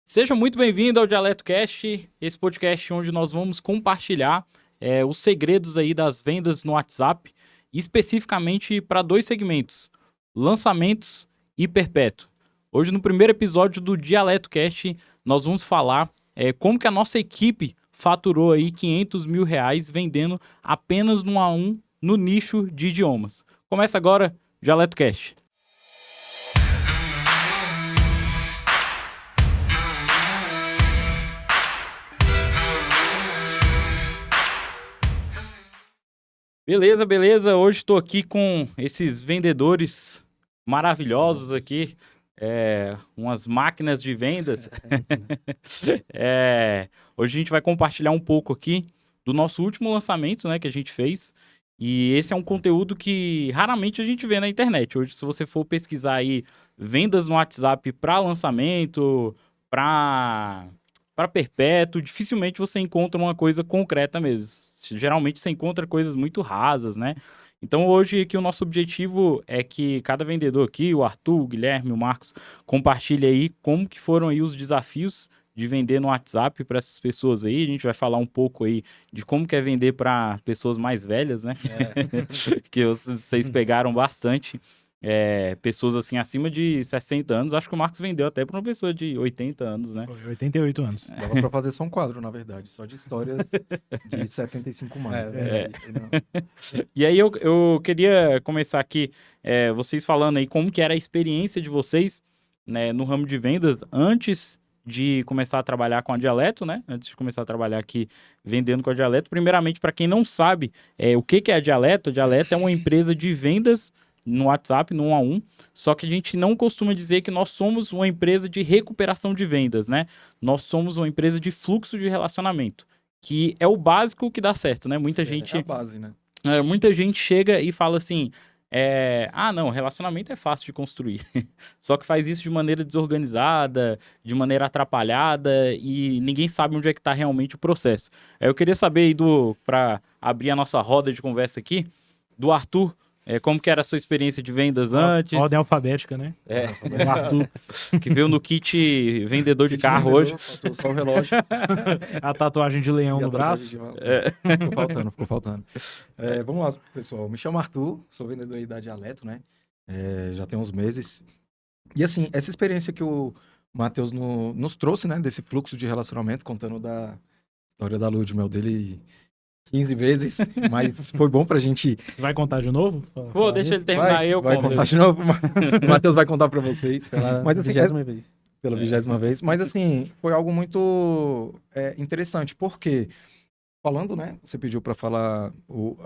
Seja muito bem-vindo ao Dialeto Cast, esse podcast onde nós vamos compartilhar os segredos aí das vendas no WhatsApp, especificamente para dois segmentos, lançamentos e perpétuo. Hoje, no primeiro episódio do Dialeto Cast, nós vamos falar como que a nossa equipe faturou aí R$500 mil vendendo apenas no A1 no nicho de idiomas. Começa agora, Dialeto Cast. Beleza. Hoje estou aqui com esses vendedores maravilhosos aqui, umas máquinas de vendas. Hoje a gente vai compartilhar um pouco aqui do nosso último lançamento, né, que a gente fez. E esse é um conteúdo que raramente a gente vê na internet. Hoje, se você for pesquisar aí vendas no WhatsApp para lançamento, para perpétuo, dificilmente você encontra uma coisa concreta mesmo. Geralmente você encontra coisas muito rasas, né? Então hoje aqui o nosso objetivo é que cada vendedor aqui, o Arthur, o Guilherme, o Marcos, compartilhe aí como que foram aí os desafios de vender no WhatsApp para essas pessoas aí. A gente vai falar um pouco aí de como que é vender para pessoas mais velhas, né? Que vocês pegaram bastante. Pessoas assim acima de 60 anos. Acho que o Marcos vendeu até para uma pessoa de 80 anos, né? Foi 88 anos. Dava pra fazer só um quadro, na verdade, só de histórias de 75 mais. E aí eu queria começar aqui, vocês falando aí como que era a experiência de vocês, né, no ramo de vendas antes de começar a trabalhar com a Dialeto, né? Antes de começar a trabalhar aqui vendendo com a Dialeto. Primeiramente, para quem não sabe o que é a Dialeto é uma empresa de vendas no WhatsApp, no 1 a 1, só que a gente não costuma dizer que nós somos uma empresa de recuperação de vendas, né? Nós somos uma empresa de fluxo de relacionamento, que é o básico que dá certo, né? Muita gente... É a base, né? Muita gente chega e fala assim, não, relacionamento é fácil de construir, só que faz isso de maneira desorganizada, de maneira atrapalhada e ninguém sabe onde é que está realmente o processo. Eu queria saber aí, para abrir a nossa roda de conversa aqui, do Arthur, como que era a sua experiência de vendas antes? Ordem alfabética, né? O Arthur, que veio no kit vendedor de carro hoje. Faltou só o relógio. A tatuagem de leão no braço. Ficou faltando. Vamos lá, pessoal. Me chamo Arthur, sou vendedor aí da Dialeto, né? Já tem uns meses. E assim, essa experiência que o Matheus nos trouxe, né? Desse fluxo de relacionamento, contando da história da lua de mel dele 15 vezes, mas foi bom pra gente... Você vai contar de novo? Pô, deixa ele terminar, vai contar de novo. O Matheus vai contar pra vocês. Mas assim, 20ª vez. Pela 20ª vez. Mas assim, foi algo muito interessante, porque, falando, né, você pediu pra falar o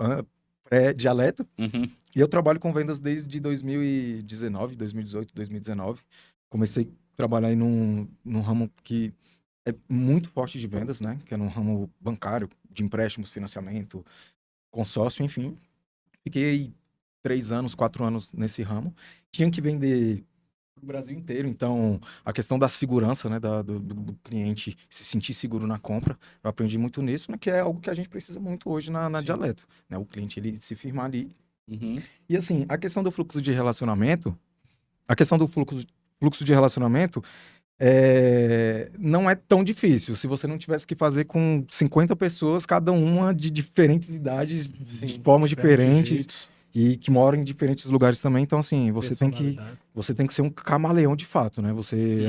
pré-dialeto, e eu trabalho com vendas desde 2019, 2018, 2019. Comecei a trabalhar aí num ramo que é muito forte de vendas, né? Que é no ramo bancário, de empréstimos, financiamento, consórcio, enfim. Fiquei 3 anos, 4 anos nesse ramo. Tinha que vender pro Brasil inteiro, então a questão da segurança, né, do cliente se sentir seguro na compra, eu aprendi muito nisso, né, que é algo que a gente precisa muito hoje na Dialeto, né? O cliente, ele se firmar ali. E assim, a questão do fluxo de relacionamento, não é tão difícil. Se você não tivesse que fazer com 50 pessoas, cada uma de diferentes idades, de formas diferentes, e que moram em diferentes lugares também. Então, assim, você tem que ser um camaleão de fato, né?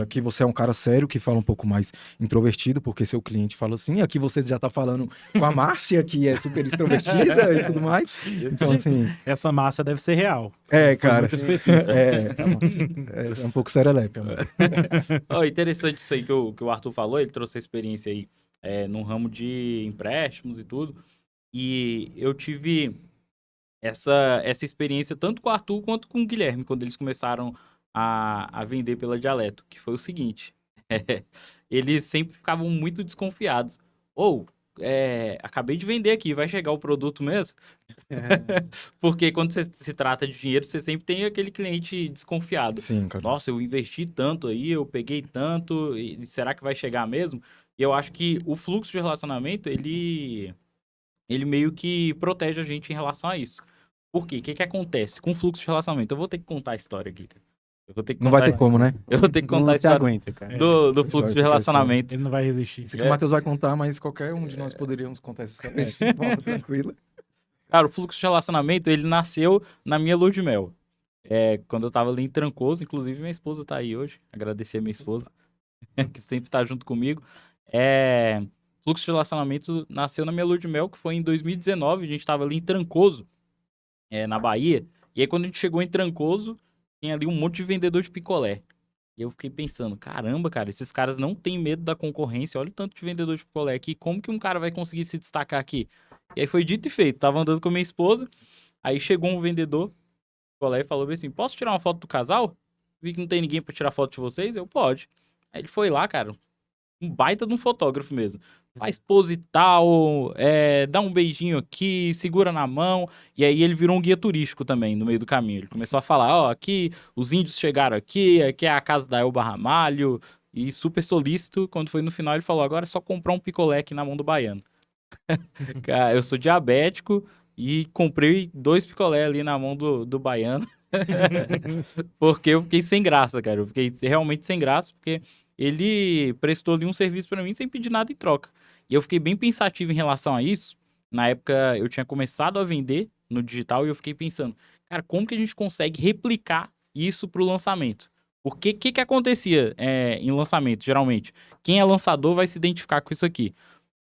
Aqui você é um cara sério, que fala um pouco mais introvertido, porque seu cliente fala assim. Aqui você já tá falando com a Márcia, que é super extrovertida e tudo mais. Então, assim... Essa massa deve ser real. Cara. Muito específico. É um pouco serelepe, amor. Interessante isso aí que o Arthur falou. Ele trouxe a experiência aí no ramo de empréstimos e tudo. E eu tive essa experiência tanto com o Arthur quanto com o Guilherme, quando eles começaram a vender pela Dialeto, que foi o seguinte. Eles sempre ficavam muito desconfiados. Acabei de vender aqui, vai chegar o produto mesmo? Porque quando se trata de dinheiro, você sempre tem aquele cliente desconfiado. Sim, cara. Nossa, eu investi tanto aí, eu peguei tanto, e será que vai chegar mesmo? E eu acho que o fluxo de relacionamento, ele meio que protege a gente em relação a isso. Por quê? O que acontece com o fluxo de relacionamento? Eu vou ter que contar a história aqui, cara. Eu vou ter que Não vai contar, ter como, né? eu vou ter que contar a Não se história aguenta, cara. do Pessoal, fluxo de fica relacionamento. Ele não vai resistir. Isso que o Matheus vai contar, mas qualquer um de nós poderíamos contar essa história de forma tranquila. Cara, o fluxo de relacionamento, ele nasceu na minha lua de mel. Quando eu tava ali em Trancoso, inclusive minha esposa tá aí hoje. Agradecer a minha esposa, que sempre tá junto comigo. Fluxo de relacionamento nasceu na minha lua de mel, que foi em 2019. A gente tava ali em Trancoso, na Bahia. E aí, quando a gente chegou em Trancoso, tinha ali um monte de vendedor de picolé. E eu fiquei pensando, caramba, cara, esses caras não têm medo da concorrência. Olha o tanto de vendedor de picolé aqui. Como que um cara vai conseguir se destacar aqui? E aí foi dito e feito. Tava andando com a minha esposa. Aí chegou um vendedor de picolé e falou assim, posso tirar uma foto do casal? Vi que não tem ninguém pra tirar foto de vocês. Eu, pode. Aí ele foi lá, cara, um baita de um fotógrafo mesmo. Faz pose e tal, dá um beijinho aqui, segura na mão. E aí ele virou um guia turístico também, no meio do caminho. Ele começou a falar, ó, aqui os índios chegaram aqui é a casa da Elba Ramalho. E super solícito, quando foi no final ele falou, agora é só comprar um picolé aqui na mão do baiano. Cara, eu sou diabético e comprei 2 picolé ali na mão do baiano. Porque eu fiquei sem graça, cara. Eu fiquei realmente sem graça, porque ele prestou ali um serviço pra mim sem pedir nada em troca. E eu fiquei bem pensativo em relação a isso. Na época, eu tinha começado a vender no digital e eu fiquei pensando, cara, como que a gente consegue replicar isso pro lançamento? Porque o que acontecia em lançamento, geralmente? Quem é lançador vai se identificar com isso aqui.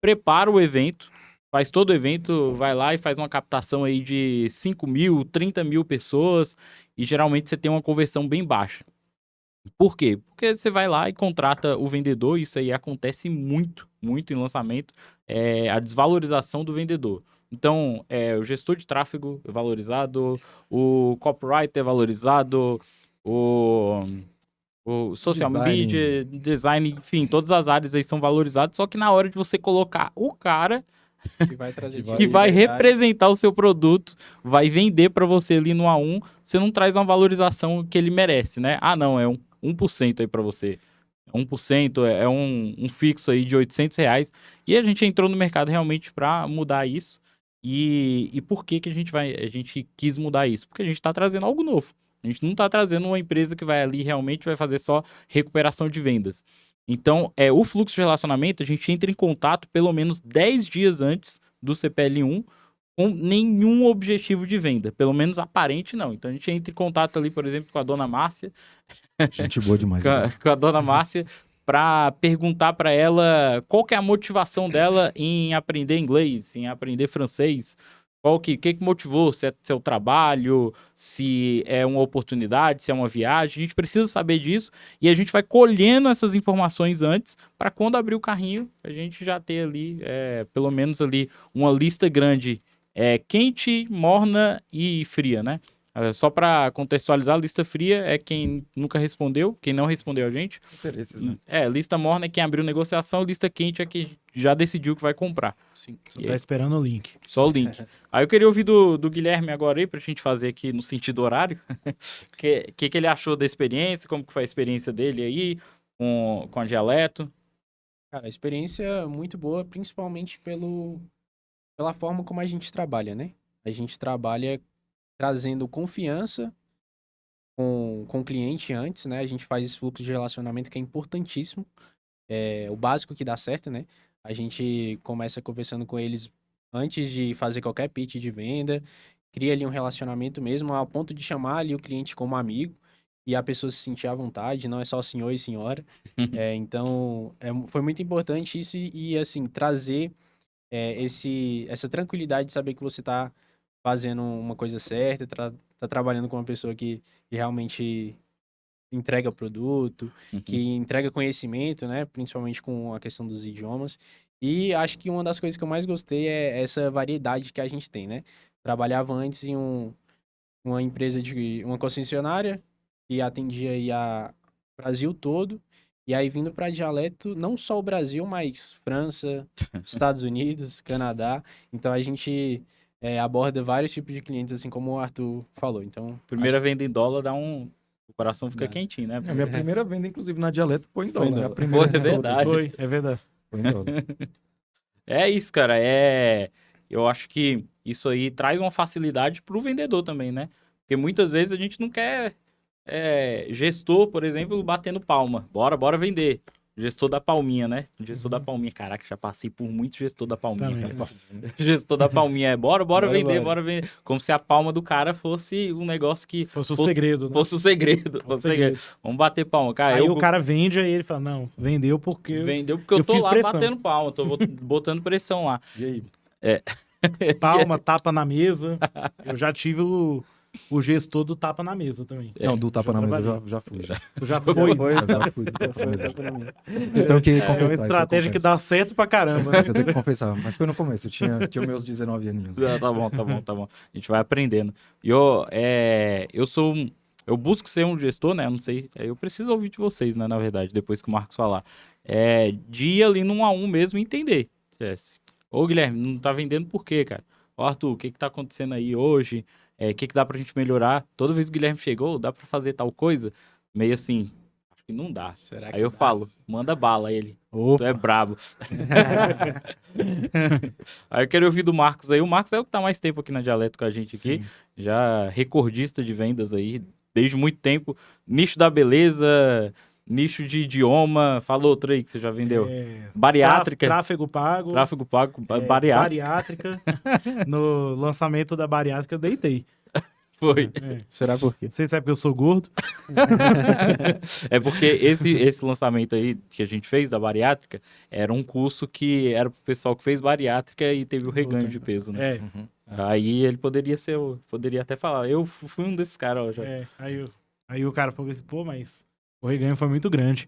Prepara o evento, faz todo o evento, vai lá e faz uma captação aí de 5 mil, 30 mil pessoas e geralmente você tem uma conversão bem baixa. Por quê? Porque você vai lá e contrata o vendedor, isso aí acontece muito, muito em lançamento, a desvalorização do vendedor. Então, o gestor de tráfego é valorizado, o copywriter é valorizado, o social media, design, enfim, todas as áreas aí são valorizadas, só que na hora de você colocar o cara Que vai trazer que vai representar o seu produto, vai vender para você ali no A1, você não traz uma valorização que ele merece, né? Ah, não, é 1% aí para você. 1% é um fixo aí de R$800. E a gente entrou no mercado realmente para mudar isso. E por que a gente quis mudar isso? Porque a gente está trazendo algo novo. A gente não está trazendo uma empresa que vai ali realmente vai fazer só recuperação de vendas. Então, o fluxo de relacionamento, a gente entra em contato pelo menos 10 dias antes do CPL1 com nenhum objetivo de venda. Pelo menos aparente, não. Então, a gente entra em contato ali, por exemplo, com a dona Márcia. Gente boa demais. Com a dona Márcia, para perguntar para ela qual que é a motivação dela em aprender inglês, em aprender francês. O que motivou? Se é seu trabalho, se é uma oportunidade, se é uma viagem. A gente precisa saber disso e a gente vai colhendo essas informações antes para quando abrir o carrinho, a gente já ter ali, pelo menos ali, uma lista grande, quente, morna e fria, né? Só para contextualizar, a lista fria é quem nunca respondeu, quem não respondeu a gente. Interesses, né? Lista morna é quem abriu negociação, lista quente é quem já decidiu que vai comprar. Sim. Só tá esperando o link. Só o link. Aí eu queria ouvir do Guilherme agora aí, pra gente fazer aqui no sentido horário. Que ele achou da experiência, como que foi a experiência dele aí com a Dialeto. Cara, a experiência muito boa, principalmente pela forma como a gente trabalha, né? A gente trabalha trazendo confiança com o cliente antes, né? A gente faz esse fluxo de relacionamento que é importantíssimo. É o básico que dá certo, né? A gente começa conversando com eles antes de fazer qualquer pitch de venda, cria ali um relacionamento mesmo, ao ponto de chamar ali o cliente como amigo e a pessoa se sentir à vontade, não é só senhor e senhora. Então, foi muito importante isso e assim, trazer essa tranquilidade de saber que você tá fazendo uma coisa certa, tá trabalhando com uma pessoa que realmente entrega produto, que entrega conhecimento, né? Principalmente com a questão dos idiomas. E acho que uma das coisas que eu mais gostei é essa variedade que a gente tem, né? Trabalhava antes em uma empresa uma concessionária que atendia aí o Brasil todo. E aí vindo para Dialeto, não só o Brasil, mas França, Estados Unidos, Canadá. Então a gente aborda vários tipos de clientes, assim como o Arthur falou. Então, Primeira venda em dólar o coração fica quentinho, né? A minha primeira venda, inclusive, na Dialeto foi em Foi em dólar. dólar. A primeira Pô, é verdade. É verdade. Foi em dólar. É isso, cara. Eu acho que isso aí traz uma facilidade pro vendedor também, né? Porque muitas vezes a gente não quer gestor, por exemplo, batendo palma. Bora vender. Gestor da palminha, né? Gestor da palminha. Caraca, já passei por muito gestor da palminha. Também. Gestor da palminha bora vender, bora. bora vender. Como se a palma do cara fosse um negócio que Fosse o segredo, né? fosse o segredo. Fosse o segredo. Vamos bater palma. Cara, Aí o cara vende, aí ele fala, não, vendeu porque... vendeu porque eu eu tô fiz lá pressão. batendo palma, tô botando pressão lá. E aí? Palma, tapa na mesa. Eu já tive o gestor do tapa na mesa também. Não, do tapa já na mesa trabalhei. eu já fui. Já. Tu já foi? Já fui do tapa na mesa. Então, que É confessar, uma isso eu estratégia que confesso. dá certo pra caramba. Né? Isso eu tenho que confessar, mas foi no começo, eu tinha meus 19 aninhos. Tá bom. A gente vai aprendendo. E eu busco ser um gestor, né? Eu não sei, eu preciso ouvir de vocês, né? Na verdade, depois que o Marcos falar. De ir ali no 1 a 1 mesmo e entender. Ô, Guilherme, não tá vendendo por quê, cara? Ô, Arthur, o que tá acontecendo aí hoje? O que dá pra gente melhorar? Toda vez que o Guilherme chegou, dá pra fazer tal coisa? Meio assim, acho que não dá. Será Aí eu falo, manda bala ele. Opa. Tu é brabo. Aí eu quero ouvir do Marcos aí. O Marcos é o que tá mais tempo aqui na Dialeto com a gente aqui. Sim. Já recordista de vendas aí, desde muito tempo. Nicho da beleza, nicho de idioma. Fala outro aí que você já vendeu. Bariátrica. Tráfego pago. Tráfego pago, bariátrica. Bariátrica. No lançamento da bariátrica eu deitei. Foi. Será por quê? Você sabe que eu sou gordo? É porque esse lançamento aí que a gente fez da bariátrica era um curso que era pro pessoal que fez bariátrica e teve o reganho de peso, né? Uhum. Aí ele poderia até falar, eu fui um desses caras, ó, já. Aí o cara falou assim, pô, mas o reganho foi muito grande.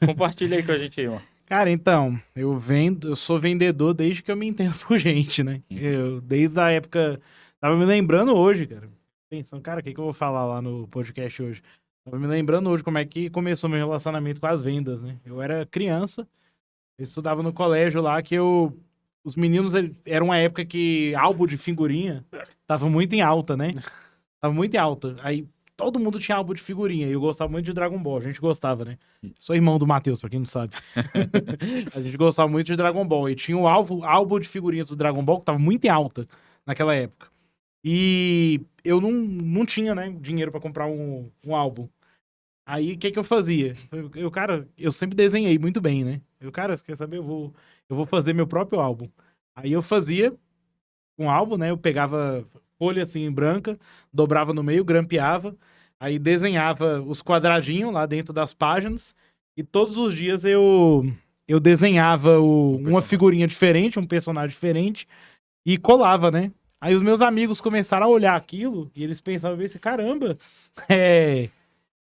Compartilha aí com a gente aí, mano. Cara, então, eu sou vendedor desde que eu me entendo por gente, né? Desde a época... Tava me lembrando hoje, cara. Pensando, cara, o que eu vou falar lá no podcast hoje? Tava me lembrando hoje como é que começou meu relacionamento com as vendas, né? Eu era criança, eu estudava no colégio lá que os meninos, era uma época que álbum de figurinha tava muito em alta, né? Tava muito em alta. Aí todo mundo tinha álbum de figurinha. E eu gostava muito de Dragon Ball. A gente gostava, né? Sou irmão do Matheus, pra quem não sabe. A gente gostava muito de Dragon Ball. E tinha o álbum de figurinhas do Dragon Ball que tava muito em alta naquela época. E eu não tinha, né, dinheiro pra comprar um álbum. Aí, o que eu fazia? Cara, eu sempre desenhei muito bem, né? Cara, quer saber? Eu vou fazer meu próprio álbum. Aí eu fazia um álbum, né? Eu pegava folha assim branca, dobrava no meio, grampeava, aí desenhava os quadradinhos lá dentro das páginas e todos os dias eu desenhava uma figurinha diferente, um personagem diferente e colava, né? Aí os meus amigos começaram a olhar aquilo e eles pensavam assim, caramba,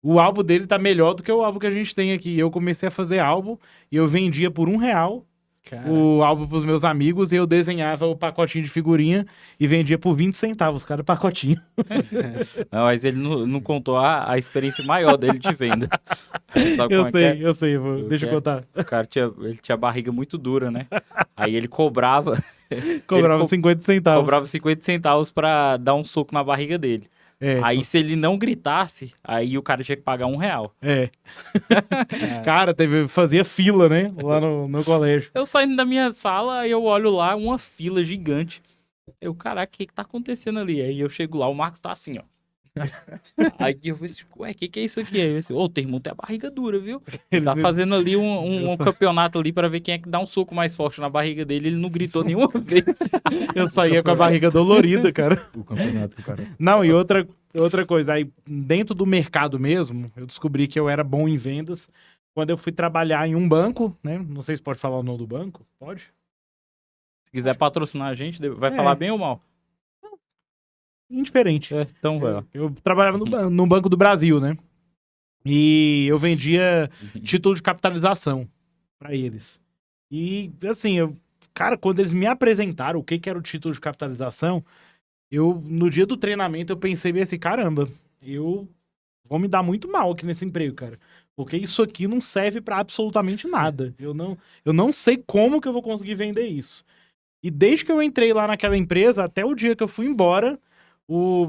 o álbum dele tá melhor do que o álbum que a gente tem aqui. Eu comecei a fazer álbum e eu vendia por R$1 o álbum pros meus amigos e eu desenhava o pacotinho de figurinha e vendia por 20 centavos cada pacotinho. Não, mas ele não contou a experiência maior dele de venda. Sabe Eu como é que é? sei. Deixa eu contar. O cara ele tinha a barriga muito dura, né? Aí ele cobrava... Cobrava 50 centavos. Cobrava 50 centavos pra dar um soco na barriga dele. Aí se ele não gritasse, aí o cara tinha que pagar R$1. Cara, fazia fila, né? Lá no colégio. Eu saindo da minha sala, eu olho lá, uma fila gigante. Caraca, o que tá acontecendo ali? Aí eu chego lá, o Marcos tá assim, ó. Aí eu falei assim, ué, o que é isso aqui? Aí eu falei, o teu irmão tem a barriga dura, viu? Ele tá fazendo ali um campeonato ali pra ver quem é que dá um soco mais forte na barriga dele. Ele não gritou nenhuma vez. Eu saía com a barriga dolorida, cara. O campeonato que o cara... Não, e outra coisa, aí dentro do mercado mesmo, eu descobri que eu era bom em vendas quando eu fui trabalhar em um banco, né? Não sei se pode falar o nome do banco. Pode? Se quiser patrocinar a gente, vai falar bem ou mal? Indiferente. Então vai. Eu trabalhava no Banco do Brasil, né? E eu vendia título de capitalização pra eles. E, assim, cara, quando eles me apresentaram o que era o título de capitalização, no dia do treinamento, eu pensei bem assim, caramba, eu vou me dar muito mal aqui nesse emprego, cara. Porque isso aqui não serve pra absolutamente nada. Eu não sei como que eu vou conseguir vender isso. E desde que eu entrei lá naquela empresa, até o dia que eu fui embora,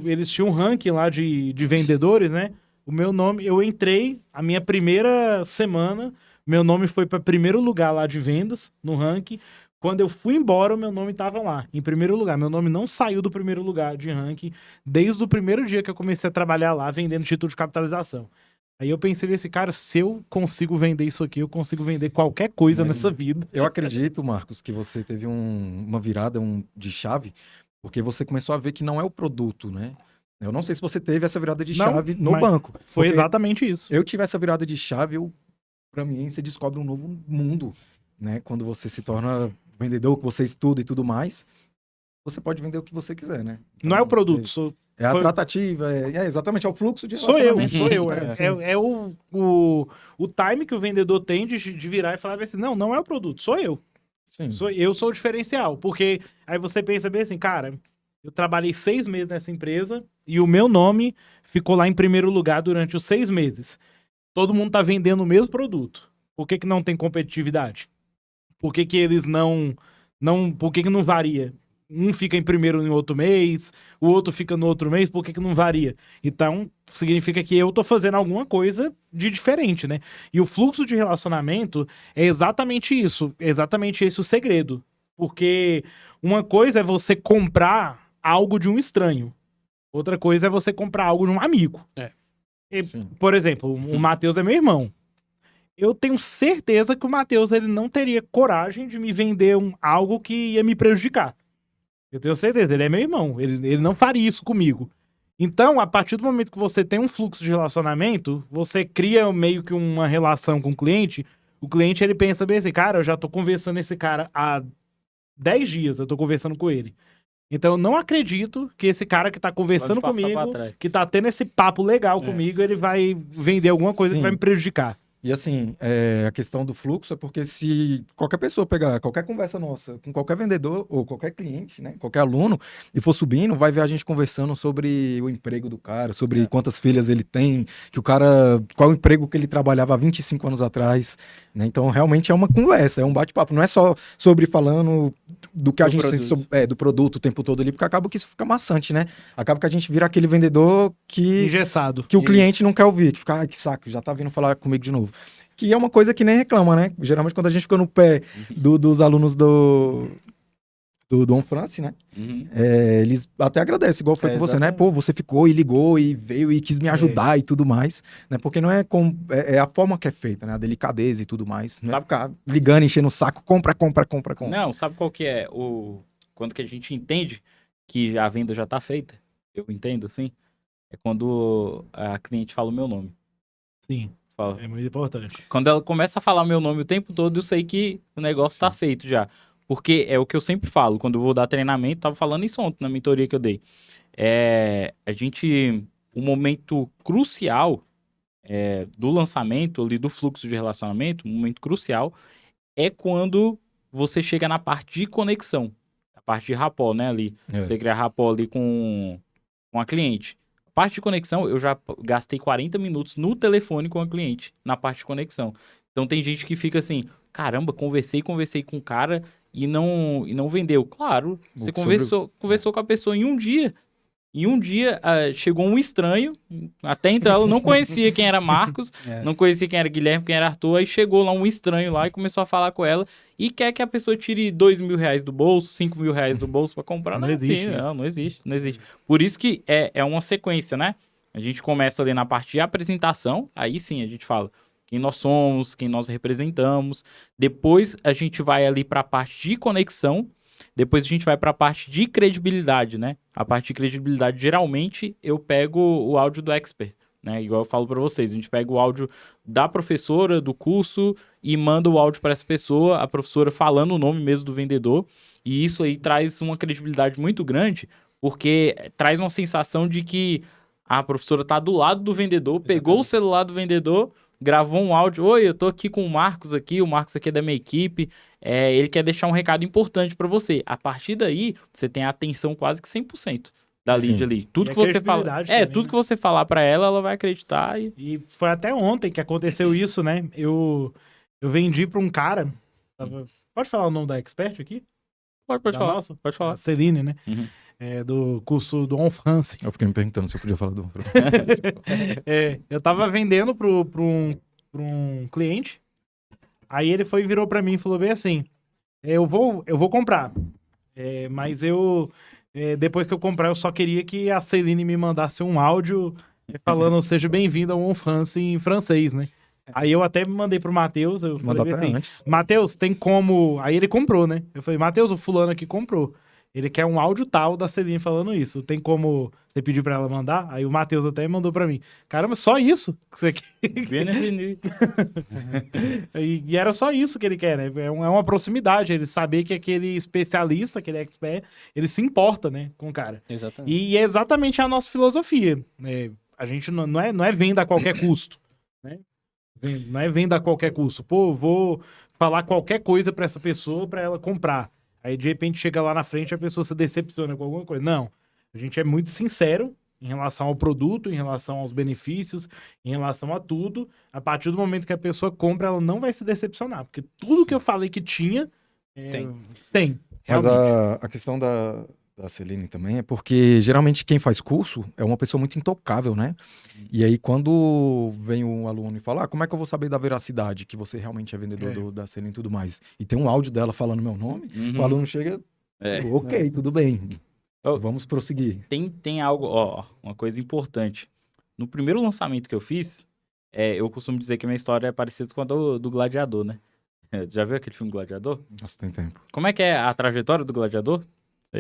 eles tinham um ranking lá de vendedores, né? O meu nome, eu entrei, a minha primeira semana, meu nome foi para primeiro lugar lá de vendas, no ranking, Quando eu fui embora, o meu nome tava lá, em primeiro lugar. Meu nome não saiu do primeiro lugar de ranking desde o primeiro dia que eu comecei a trabalhar lá, vendendo título de capitalização. Aí eu pensei assim, cara, se eu consigo vender isso aqui, eu consigo vender qualquer coisa nessa vida. Eu acredito, Marcos, que você teve uma virada de chave, porque você começou a ver que não é o produto, né? Eu não sei se você teve essa virada de chave no banco. Foi exatamente isso. Eu tive essa virada de chave, pra mim, você descobre um novo mundo, né? Quando você se torna vendedor, que você estuda e tudo mais, você pode vender o que você quiser, né? Então, não é o produto, é a tratativa, exatamente, é o fluxo de relacionamento. Sou eu. É o time que o vendedor tem de virar e falar assim, não é o produto, sou eu. Sim. Eu sou o diferencial, porque aí você pensa bem assim, cara, eu trabalhei 6 meses nessa empresa e o meu nome ficou lá em primeiro lugar durante os 6 meses. Todo mundo tá vendendo o mesmo produto. Por que não tem competitividade? Por que eles não... Por que não varia? Um fica em primeiro no outro mês, o outro fica no outro mês, por que não varia? Então, significa que eu tô fazendo alguma coisa de diferente, né? E o fluxo de relacionamento é exatamente isso. É exatamente esse o segredo. Porque uma coisa é você comprar algo de um estranho. Outra coisa é você comprar algo de um amigo. Por exemplo, o Matheus é meu irmão. Eu tenho certeza que o Matheus ele não teria coragem de me vender algo que ia me prejudicar. Eu tenho certeza, ele é meu irmão. Ele não faria isso comigo. Então, a partir do momento que você tem um fluxo de relacionamento, você cria meio que uma relação com o cliente ele pensa bem assim, cara, eu já tô conversando com esse cara há 10 dias, eu tô conversando com ele. Então, eu não acredito que esse cara que tá conversando comigo, que tá tendo esse papo legal comigo, ele vai vender alguma coisa que vai me prejudicar. E assim, a questão do fluxo é porque se qualquer pessoa pegar qualquer conversa nossa com qualquer vendedor ou qualquer cliente, né, qualquer aluno, e for subindo, vai ver a gente conversando sobre o emprego do cara, sobre quantas filhas ele tem, que o cara, qual o emprego que ele trabalhava há 25 anos atrás, né? Então, realmente é uma conversa, é um bate-papo, não é só sobre falando do que a gente do produto o tempo todo ali, porque acaba que isso fica maçante, né? Acaba que a gente vira aquele vendedor que engessado, que o cliente não quer ouvir, que fica, que saco, já tá vindo falar comigo de novo. Que é uma coisa que nem reclama, né? Geralmente quando a gente fica no pé dos alunos do On France, né? Eles até agradecem, igual foi com você, né? Pô, você ficou e ligou e veio e quis me ajudar e tudo mais, né? Porque não é é a forma que é feita, né? A delicadeza e tudo mais. Não é ficar ligando, enchendo o saco, compra. Não, sabe qual que é quando que a gente entende que a venda já tá feita? Eu entendo, assim. É quando a cliente fala o meu nome. Sim. É muito importante. Quando ela começa a falar meu nome o tempo todo, eu sei que o negócio tá feito já. Porque é o que eu sempre falo, quando eu vou dar treinamento, tava falando isso ontem na mentoria que eu dei. O momento crucial do lançamento, ali do fluxo de relacionamento, um momento crucial, é quando você chega na parte de conexão. A parte de rapport, né, ali. Você cria rapport ali com a cliente. Parte de conexão, eu já gastei 40 minutos no telefone com a cliente, na parte de conexão. Então tem gente que fica assim, caramba, conversei com o cara e não vendeu. Claro, você conversou com a pessoa em um dia. Em um dia, chegou um estranho, até então ela não conhecia quem era Marcos, não conhecia quem era Guilherme, quem era Arthur, aí chegou lá um estranho lá e começou a falar com ela e quer que a pessoa tire R$2.000 do bolso, R$5.000 do bolso pra comprar. Não existe assim, não existe. Por isso que é uma sequência, né? A gente começa ali na parte de apresentação, aí sim a gente fala quem nós somos, quem nós representamos, depois a gente vai ali pra parte de conexão. Depois a gente vai para a parte de credibilidade, né? A parte de credibilidade, geralmente, eu pego o áudio do expert, né? Igual eu falo para vocês, a gente pega o áudio da professora do curso e manda o áudio para essa pessoa, a professora falando o nome mesmo do vendedor, e isso aí traz uma credibilidade muito grande, porque traz uma sensação de que a professora tá do lado do vendedor, pegou o celular do vendedor, gravou um áudio, oi, eu tô aqui com o Marcos aqui é da minha equipe, ele quer deixar um recado importante para você. A partir daí, você tem a atenção quase que 100% da lead ali. Tudo que você fala, tudo que você falar para ela vai acreditar. E foi até ontem que aconteceu isso, né? Eu vendi para um cara, pode falar o nome da expert aqui? Pode falar. Nossa? Pode falar. A Celine, né? Do curso do On France. Eu fiquei me perguntando se eu podia falar do On France. Eu tava vendendo pra um cliente. Aí ele virou pra mim e falou bem assim, Eu vou comprar. Mas depois que eu comprar, eu só queria que a Celine me mandasse um áudio falando seja bem-vindo a One France em francês, né? Aí eu até mandei pro Matheus, eu Mandou falei até assim, antes. Matheus, tem como... Aí ele comprou, né? Eu falei, Matheus, o fulano aqui comprou. Ele quer um áudio tal da Celine falando isso. Tem como você pedir pra ela mandar? Aí o Matheus até mandou pra mim. Caramba, só isso que você quer? Bienvenue. E era só isso que ele quer, né? É uma proximidade, ele saber que aquele especialista, aquele expert, ele se importa, né, com o cara. Exatamente. E é exatamente a nossa filosofia, né? A gente não é venda a qualquer custo, né? Não é venda a qualquer custo. Pô, vou falar qualquer coisa pra essa pessoa pra ela comprar. Aí de repente chega lá na frente e a pessoa se decepciona com alguma coisa. Não. A gente é muito sincero em relação ao produto, em relação aos benefícios, em relação a tudo. A partir do momento que a pessoa compra, ela não vai se decepcionar. Porque tudo que eu falei que tinha, tem. Mas Realmente. a questão da Celine também é porque geralmente quem faz curso é uma pessoa muito intocável, né? E aí quando vem um aluno e fala, como é que eu vou saber da veracidade que você realmente é vendedor da Celine e tudo mais? E tem um áudio dela falando meu nome, o aluno chega, ok, tudo bem, vamos prosseguir. Tem algo, ó, uma coisa importante. No primeiro lançamento que eu fiz, eu costumo dizer que a minha história é parecida com a do Gladiador, né? Já viu aquele filme Gladiador? Nossa, tem tempo. Como é que é a trajetória do Gladiador?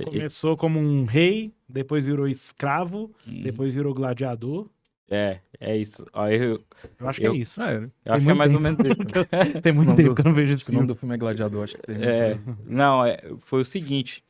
Começou como um rei, depois virou escravo, depois virou gladiador. É isso. Ó, eu acho que é isso. eu acho que é mais ou menos isso. Tem muito tempo que eu não vejo esse O nome filme. do filme é Gladiador, acho que tem. Não, foi o seguinte.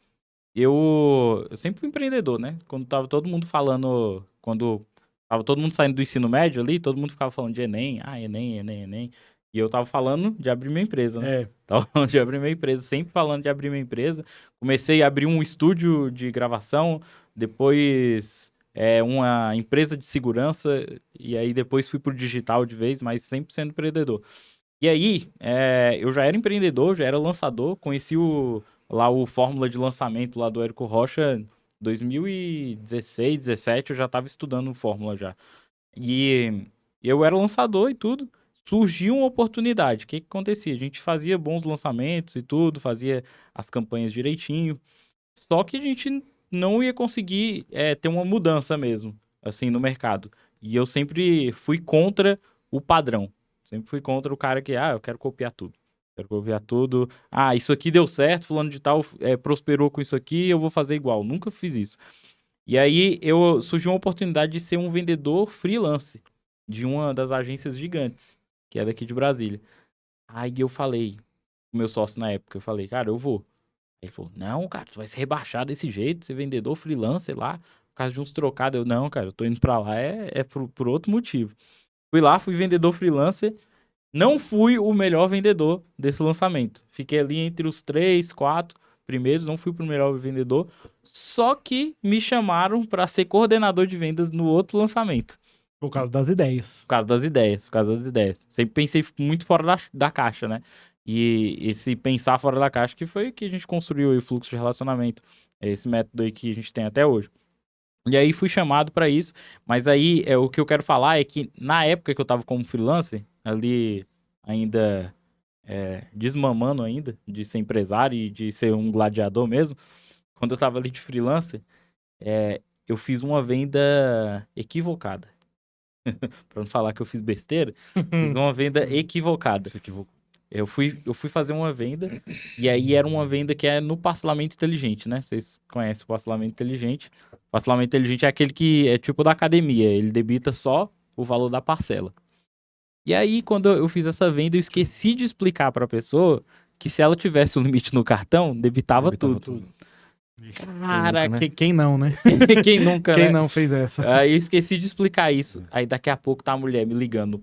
Eu sempre fui empreendedor, né? Quando tava todo mundo falando... Quando tava todo mundo saindo do ensino médio ali, todo mundo ficava falando de Enem. Enem, Enem, Enem. E eu tava falando de abrir minha empresa, né? Tava falando de abrir minha empresa, sempre falando de abrir minha empresa. Comecei a abrir um estúdio de gravação, depois uma empresa de segurança, e aí depois fui pro digital de vez, mas sempre sendo empreendedor. E aí, eu já era empreendedor, já era lançador, conheci lá o Fórmula de Lançamento lá do Érico Rocha, 2016, 17, eu já tava estudando Fórmula já. E eu era lançador e tudo. Surgiu uma oportunidade. O que acontecia? A gente fazia bons lançamentos e tudo, fazia as campanhas direitinho. Só que a gente não ia conseguir ter uma mudança mesmo, assim, no mercado. E eu sempre fui contra o padrão. Sempre fui contra o cara que, eu quero copiar tudo. Quero copiar tudo. Isso aqui deu certo, fulano de tal prosperou com isso aqui, eu vou fazer igual. Nunca fiz isso. E aí surgiu uma oportunidade de ser um vendedor freelance de uma das agências gigantes, que é daqui de Brasília. Aí eu falei, o meu sócio na época, eu falei, cara, eu vou. Aí ele falou, não, cara, tu vai se rebaixar desse jeito, ser vendedor freelancer lá, por causa de uns trocados. Eu, não, cara, eu tô indo pra lá por outro motivo. Fui lá, fui vendedor freelancer, não fui o melhor vendedor desse lançamento. Fiquei ali entre os 3, 4 primeiros, não fui o melhor vendedor, só que me chamaram para ser coordenador de vendas no outro lançamento. Por causa das ideias. Por causa das ideias. Sempre pensei muito fora da caixa, né? E esse pensar fora da caixa que foi que a gente construiu aí o fluxo de relacionamento. Esse método aí que a gente tem até hoje. E aí fui chamado para isso, mas aí o que eu quero falar é que na época que eu tava como freelancer, ali ainda desmamando ainda, de ser empresário e de ser um gladiador mesmo, quando eu tava ali de freelancer, eu fiz uma venda equivocada. Pra não falar que eu fiz besteira, fiz uma venda equivocada. Se equivocou. Eu fui fazer uma venda, e aí era uma venda que é no parcelamento inteligente, né? Vocês conhecem o parcelamento inteligente. O parcelamento inteligente é aquele que é tipo da academia, ele debita só o valor da parcela. E aí, quando eu fiz essa venda, eu esqueci de explicar pra pessoa que se ela tivesse o limite no cartão, debitava tudo. Cara, Nunca, né? Quem não, né? quem nunca, Quem né? não fez essa? Aí eu esqueci de explicar isso. Aí daqui a pouco tá a mulher me ligando.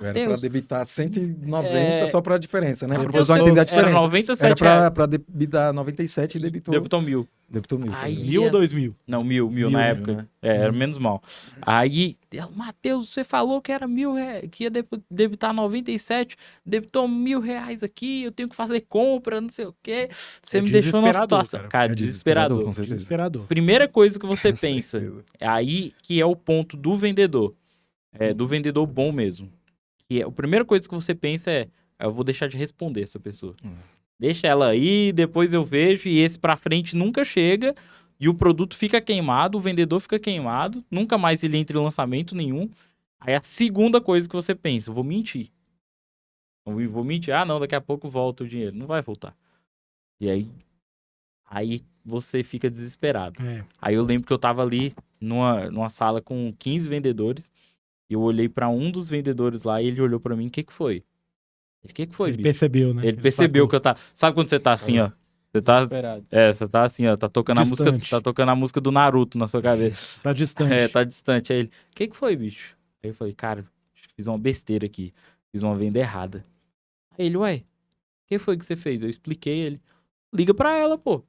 Era pra debitar 190 É. só pra diferença, né? Pra Mateus, pessoa entender a era diferença. 97 Era reais. pra debitar 97 e debitou. Debitou 1.000. Debitou 1.000. Aí, 1.000 ou 2.000? Não, 1.000 Mil, na né? época. Era menos mal. Aí, Matheus, você falou que era 1.000 que ia debitar 97, debitou 1.000 reais aqui, eu tenho que fazer compra, não sei o quê. Você me deixou numa desesperador, situação. cara. Cara, É desesperador. com certeza. Desesperador. Primeira coisa que você Com pensa, certeza. é aí que é o ponto do vendedor. Do vendedor bom mesmo. Que a primeira coisa que você pensa eu vou deixar de responder essa pessoa. Deixa ela aí, depois eu vejo, e esse pra frente nunca chega, e o produto fica queimado, o vendedor fica queimado, nunca mais ele entra em lançamento nenhum. Aí a segunda coisa que você pensa, eu vou mentir. Eu vou mentir, não, daqui a pouco volta o dinheiro. Não vai voltar. E aí você fica desesperado. É. Aí eu lembro que eu tava ali numa sala com 15 vendedores, e eu olhei pra um dos vendedores lá, e ele olhou pra mim, o que que foi? O que que foi, Ele bicho? percebeu, né? Ele percebeu sacou. que eu tava... Sabe quando você tá assim, ó? Você tá... Desesperado. Você tá assim, ó, tá tocando a música do Naruto na sua cabeça. Tá distante. Tá distante. Aí ele, o que que foi, bicho? Aí eu falei, cara, fiz uma besteira aqui. Fiz uma venda errada. Aí ele, ué, o que foi que você fez? Eu expliquei ele. Liga pra ela, pô.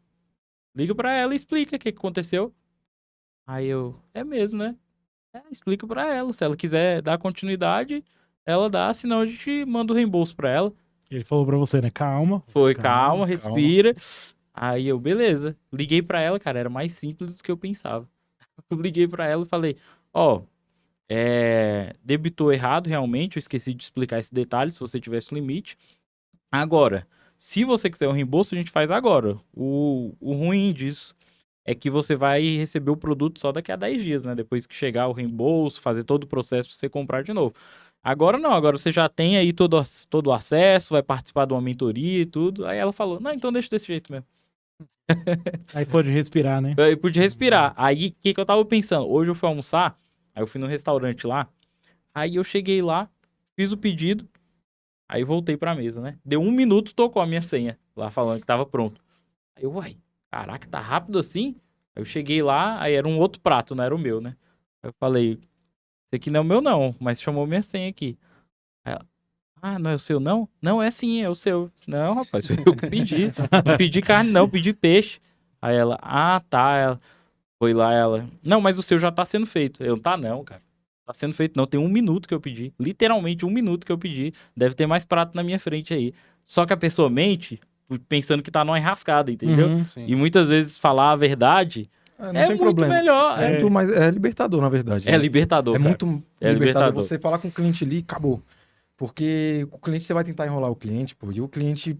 Liga pra ela e explica o que aconteceu. Aí eu, é mesmo, né? Explica pra ela. Se ela quiser dar continuidade, ela dá. Senão a gente manda o reembolso pra ela. Ele falou pra você, né? Calma. Foi, calma, respira. Aí eu, beleza. Liguei pra ela, cara, era mais simples do que eu pensava. Eu liguei pra ela e falei, debitou errado, realmente, eu esqueci de explicar esse detalhe, se você tivesse limite. Agora, se você quiser o reembolso, a gente faz agora. O ruim disso é que você vai receber o produto só daqui a 10 dias, né? Depois que chegar o reembolso, fazer todo o processo pra você comprar de novo. Agora não, agora você já tem aí todo o acesso, vai participar de uma mentoria e tudo. Aí ela falou, não, então deixa desse jeito mesmo. Aí pode respirar, né? Eu pude respirar. Aí, o que eu tava pensando? Hoje eu fui almoçar, aí eu fui no restaurante lá, aí eu cheguei lá, fiz o pedido, aí voltei pra mesa, né? Deu 1 minuto, tocou a minha senha, lá falando que tava pronto. Aí eu, uai, caraca, tá rápido assim? Aí eu cheguei lá, aí era um outro prato, não era o meu, né? Aí eu falei, esse aqui não é o meu não, mas chamou minha senha aqui. Aí ela, não é o seu não? Não, é sim, é o seu. Não, rapaz, foi eu que pedi. Não pedi carne não, pedi peixe. Aí ela, tá, ela foi lá, não, mas o seu já tá sendo feito. Eu, tá não, cara. Tá sendo feito não, tem 1 minuto que eu pedi. Literalmente 1 minuto que eu pedi. Deve ter mais prato na minha frente aí. Só que a pessoa mente pensando que tá numa enrascada, entendeu? Uhum. E muitas vezes falar a verdade Não é tem muito problema. melhor. É libertador, na verdade. É libertador, É cara. muito É libertador libertador. você falar com o cliente ali e acabou. Porque o cliente, você vai tentar enrolar o cliente, pô, e o cliente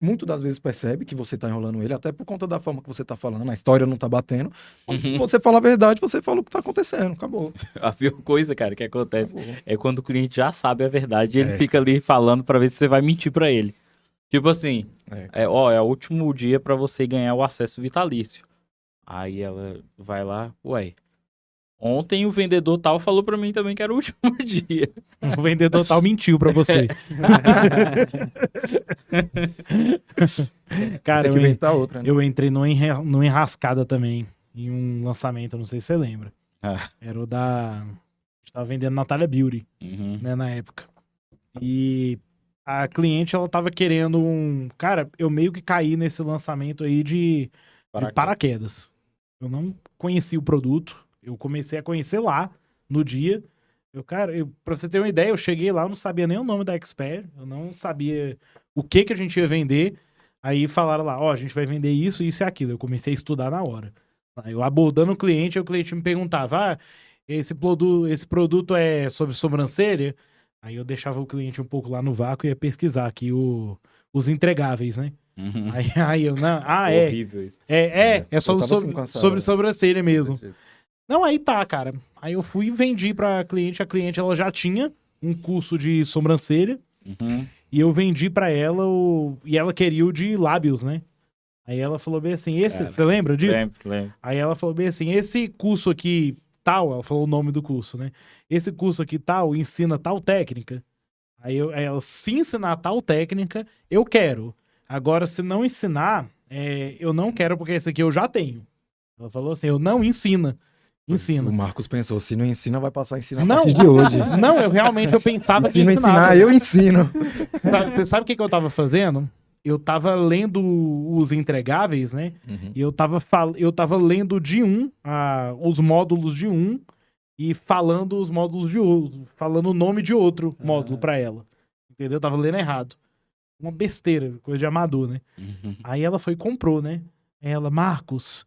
muito das vezes percebe que você tá enrolando ele, até por conta da forma que você tá falando, a história não tá batendo. Uhum. Você fala a verdade, você fala o que tá acontecendo, acabou. A pior coisa, cara, que acontece Acabou. é quando o cliente já sabe a verdade e ele fica ali falando pra ver se você vai mentir pra ele. Tipo assim, é o último dia pra você ganhar o acesso vitalício. Aí ela vai lá, ué, ontem o vendedor tal falou pra mim também que era o último dia. O vendedor tal mentiu pra você. Cara, Tem que inventar outra, né? eu entrei numa enrascada também, em um lançamento, não sei se você lembra. Era o da... A gente tava vendendo Natália Beauty, Uhum. né, na época. E a cliente, ela tava querendo um... Cara, eu meio que caí nesse lançamento aí de paraquedas. Eu não conhecia o produto, eu comecei a conhecer lá, no dia. Pra você ter uma ideia, eu cheguei lá, eu não sabia nem o nome da Expert, eu não sabia o que a gente ia vender. Aí falaram lá, a gente vai vender isso, isso e aquilo. Eu comecei a estudar na hora. Aí eu abordando o cliente me perguntava, esse produto é sobre sobrancelha? Aí eu deixava o cliente um pouco lá no vácuo e ia pesquisar aqui os entregáveis, né? Uhum. Aí eu, não, Horrível isso. É sobre assim, sobrancelha mesmo. Não, aí tá, cara. Aí eu fui e vendi pra cliente. A cliente, ela já tinha um curso de sobrancelha. Uhum. E eu vendi pra ela e ela queria o de lábios, né? Aí ela falou bem assim, você lembra disso? Lembro. Aí ela falou bem assim, esse curso aqui tal, ela falou o nome do curso, né? Esse curso aqui tal, ensina tal técnica. Aí ela, se ensinar tal técnica, eu quero. Agora, se não ensinar, eu não quero porque esse aqui eu já tenho. Ela falou assim, eu não ensina. Ensina. O Marcos pensou, se não ensina, vai passar a ensinar a Não, partir de hoje. Não, eu realmente pensava que Se não ensinava. ensinar, eu ensino. Você sabe o que eu tava fazendo? Eu tava lendo os entregáveis, né? Uhum. E eu tava lendo os módulos de um e falando os módulos de outro, falando o nome de outro módulo pra ela. Entendeu? Eu tava lendo errado. Uma besteira, coisa de amador, né? Uhum. Aí ela foi e comprou, né? Ela, Marcos,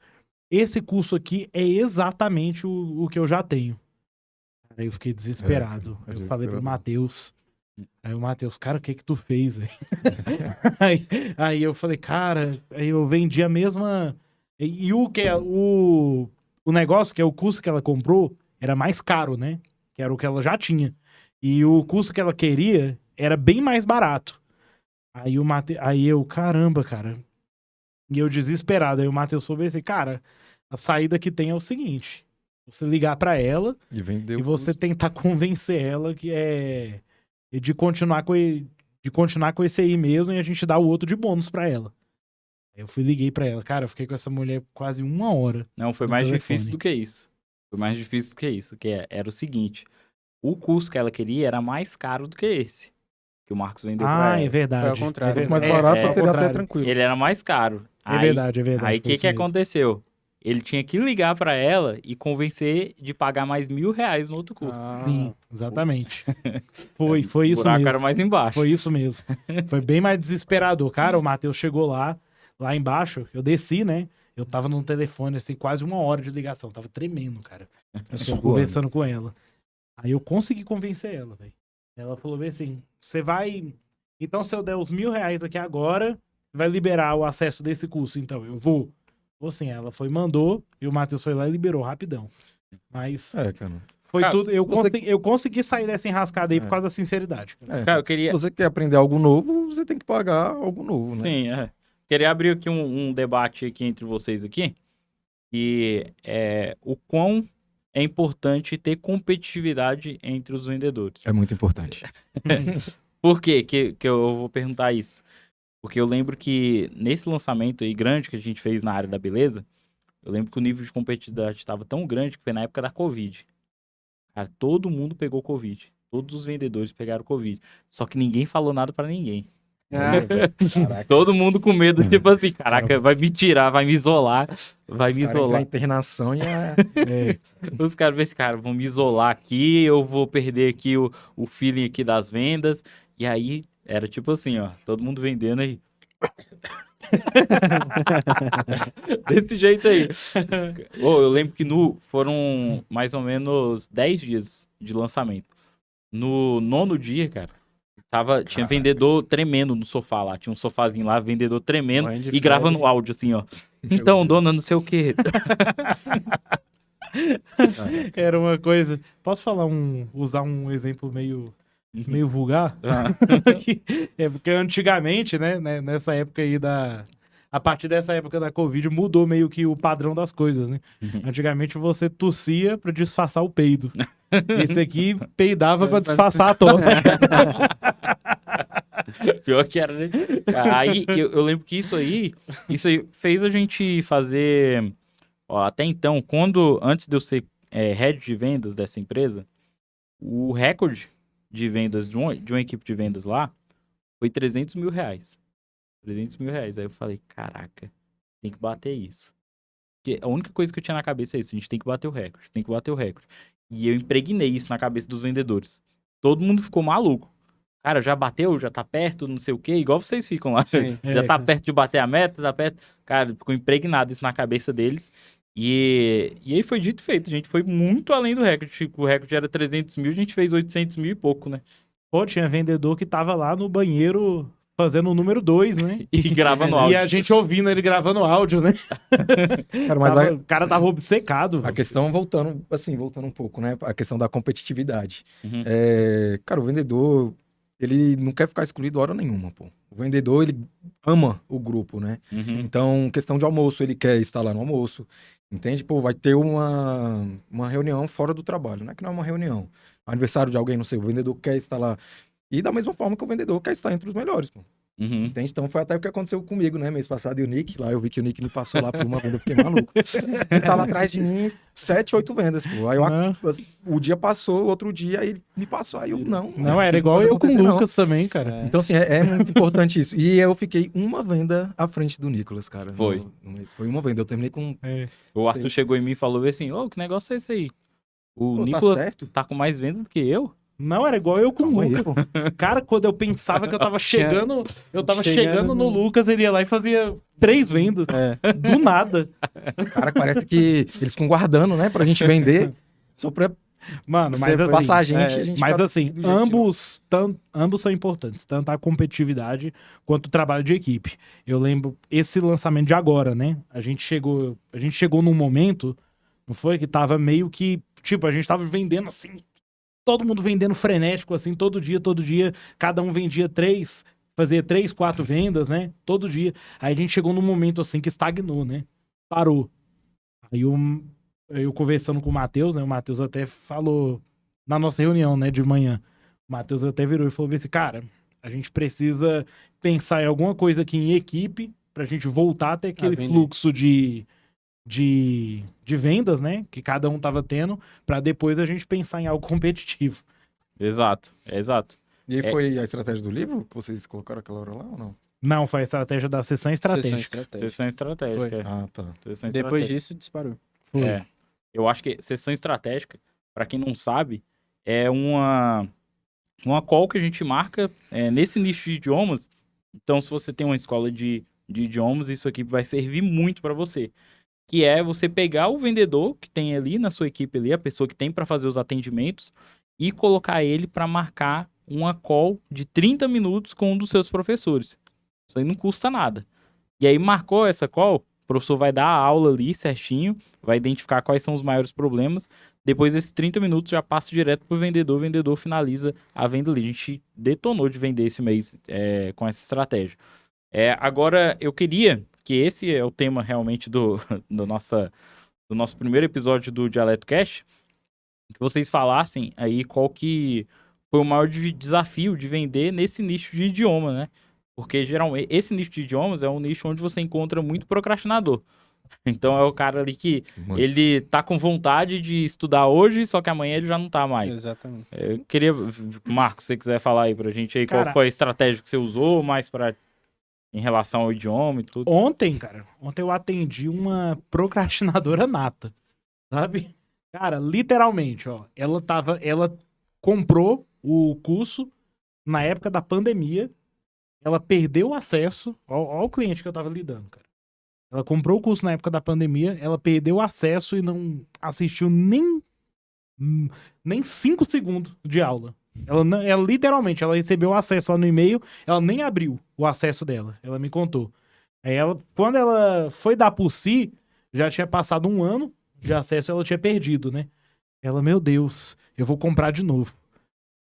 esse curso aqui é exatamente o que eu já tenho. Aí eu fiquei desesperado. Eu falei pro Matheus, Aí o Matheus, cara, o que tu fez, velho? aí eu falei, cara, aí eu vendi a mesma... E o negócio, que é o curso que ela comprou, era mais caro, né? Que era o que ela já tinha. E o curso que ela queria era bem mais barato. Aí eu, caramba, cara. E eu desesperado. Aí o Matheus soube assim, cara, a saída que tem é o seguinte. Você ligar pra ela e você tentar convencer ela que é de continuar com esse aí mesmo e a gente dá o outro de bônus pra ela. Aí eu liguei pra ela. Cara, eu fiquei com essa mulher quase 1 hora. Não, foi mais difícil do que isso. Foi mais difícil do que isso. Era o seguinte. O curso que ela queria era mais caro do que esse. Que o Marcos vendeu pra ela. É verdade. Foi ao contrário. Mais barato, seria até tranquilo. Ele era mais caro. É verdade. Aí o que aconteceu? Ele tinha que ligar pra ela e convencer de pagar mais R$1.000 no outro curso. Sim, exatamente. Foi isso o buraco mesmo. era mais embaixo. Foi isso mesmo. Foi bem mais desesperador. Cara, o Matheus chegou lá embaixo, eu desci, né? Eu tava no telefone, assim, quase 1 hora de ligação. Tava tremendo, cara. Eu conversando com ela. Aí eu consegui convencer ela, velho. Ela falou bem assim, você vai... Então, se eu der os R$1.000 aqui agora, vai liberar o acesso desse curso. Então, eu vou. Assim, ela mandou, e o Matheus foi lá e liberou rapidão. Mas cara. foi Cara, tudo. Eu consegui sair dessa enrascada aí por causa da sinceridade. Cara, eu queria... Se você quer aprender algo novo, você tem que pagar algo novo, né? Sim, Queria abrir aqui um debate aqui entre vocês aqui, que é o quão é importante ter competitividade entre os vendedores. É muito importante. Por quê que eu vou perguntar isso? Porque eu lembro que nesse lançamento aí grande que a gente fez na área da beleza, eu lembro que o nível de competitividade estava tão grande que foi na época da Covid. Cara, todo mundo pegou Covid. Todos os vendedores pegaram Covid. Só que ninguém falou nada pra ninguém. Todo mundo com medo, tipo assim, caraca, vai me tirar, vai me isolar, vai me isolar. A internação e Os caras pensam, cara, vão me isolar aqui, eu vou perder aqui o feeling aqui das vendas. E aí, era tipo assim, ó, todo mundo vendendo aí. Desse jeito aí. Eu lembro que foram mais ou menos 10 dias de lançamento. No 9º dia, cara, tinha vendedor tremendo no sofá lá. Tinha um sofazinho lá, vendedor tremendo e gravando áudio assim, ó. Então, dona, não sei o quê. Era uma coisa... Posso usar um exemplo meio vulgar? É porque antigamente, né, nessa época aí a partir dessa época da Covid, mudou meio que o padrão das coisas, né? Antigamente você tossia pra disfarçar o peido. Esse aqui peidava pra disfarçar a tosse. Pior que era, né? Aí eu lembro que isso aí fez a gente fazer... Ó, até então, antes de eu ser head de vendas dessa empresa, o recorde de vendas de uma equipe de vendas lá foi R$300 mil. R$300 mil. Aí eu falei, caraca, tem que bater isso. Porque a única coisa que eu tinha na cabeça é isso, a gente tem que bater o recorde, tem que bater o recorde. E eu impregnei isso na cabeça dos vendedores. Todo mundo ficou maluco. Cara, já bateu, já tá perto, não sei o quê, igual vocês ficam lá. Sim, já tá perto de bater a meta, tá perto. Cara, ficou impregnado isso na cabeça deles. E aí foi dito e feito, a gente foi muito além do recorde. O recorde era 300 mil, a gente fez 800 mil e pouco, né? Pô, tinha vendedor que tava lá no banheiro fazendo o número 2, né? E gravando áudio. E a gente ouvindo ele gravando áudio, né? Cara, mas o cara tava obcecado. A questão, voltando um pouco, né? A questão da competitividade. Uhum. Cara, o vendedor, ele não quer ficar excluído hora nenhuma, pô. O vendedor, ele ama o grupo, né? Uhum. Então, questão de almoço, ele quer estar lá no almoço. Entende? Pô, vai ter uma reunião fora do trabalho, né? Que não é uma reunião. Aniversário de alguém, não sei, o vendedor quer estar lá. E da mesma forma que o vendedor quer estar entre os melhores, pô. Uhum. Entende? Então foi até o que aconteceu comigo, né? Mês passado, e o Nick, lá eu vi que o Nick me passou lá por uma venda, eu fiquei maluco. Ele tava atrás de mim 7, 8 vendas, pô. Aí o dia passou, outro dia, aí ele me passou, aí eu Não, era igual eu com o Lucas também, cara. Então, assim, é muito importante isso. E eu fiquei uma venda à frente do Nicolas, cara. Foi. No mês. Foi uma venda, eu terminei com... O Arthur chegou em mim e falou assim, que negócio é esse aí? O Nicolas tá com mais vendas do que eu? Não, era igual eu com o Lucas. Cara, quando eu pensava que eu tava chegando no Lucas, ele ia lá e fazia 3 vendas. Do nada. Cara, parece que eles ficam guardando, né, pra gente vender. Só pra Mano, mas assim, Passar a gente mas tá assim, do jeito ambos são importantes, tanto a competitividade quanto o trabalho de equipe. Eu lembro esse lançamento de agora, né? A gente chegou num momento, não foi, que tava meio que, tipo, a gente tava vendendo assim, todo mundo vendendo frenético assim, todo dia, cada um vendia fazia 3, 4 vendas, né? Todo dia. Aí a gente chegou num momento assim que estagnou, né? Parou. Aí eu conversando com o Matheus, né? O Matheus até falou na nossa reunião, né, de manhã. O Matheus até virou e falou assim, cara, a gente precisa pensar em alguma coisa aqui em equipe pra gente voltar até aquele fluxo de vendas, né, que cada um tava tendo, pra depois a gente pensar em algo competitivo. Exato. E aí foi a estratégia do livro que vocês colocaram aquela hora lá ou não? Não, foi a estratégia da sessão estratégica. Sessão estratégica. Ah, tá. Sessão Depois estratégica. disso, disparou. Foi. Eu acho que sessão estratégica, para quem não sabe, é uma call que a gente marca nesse nicho de idiomas. Então, se você tem uma escola de idiomas, isso aqui vai servir muito para você. Que é você pegar o vendedor que tem ali na sua equipe ali, a pessoa que tem para fazer os atendimentos, e colocar ele para marcar uma call de 30 minutos com um dos seus professores. Isso aí não custa nada. E aí marcou essa call, o professor vai dar a aula ali certinho, vai identificar quais são os maiores problemas. Depois desses 30 minutos já passa direto pro vendedor, o vendedor finaliza a venda ali. A gente detonou de vender esse mês com essa estratégia. Agora, eu queria que esse é o tema realmente do nosso primeiro episódio do Dialeto Cast, que vocês falassem aí qual que foi o maior desafio de vender nesse nicho de idioma, né? Porque, geralmente, esse nicho de idiomas é um nicho onde você encontra muito procrastinador. Então, é o cara ali que ele tá com vontade de estudar hoje, só que amanhã ele já não tá mais. Exatamente. Eu queria, Marcos, se você quiser falar aí pra gente aí, qual foi a estratégia que você usou mais em relação ao idioma e tudo. Ontem eu atendi uma procrastinadora nata, sabe? Cara, literalmente, ó, ela comprou o curso na época da pandemia, ela perdeu o acesso, ó o cliente que eu tava lidando, cara. Ela comprou o curso na época da pandemia, ela perdeu o acesso e não assistiu nem 5 segundos de aula. Ela literalmente, ela recebeu o acesso lá no e-mail, ela nem abriu o acesso dela, ela me contou. Aí quando ela foi dar por si, já tinha passado 1 ano de acesso, ela tinha perdido, né? Ela, meu Deus, eu vou comprar de novo.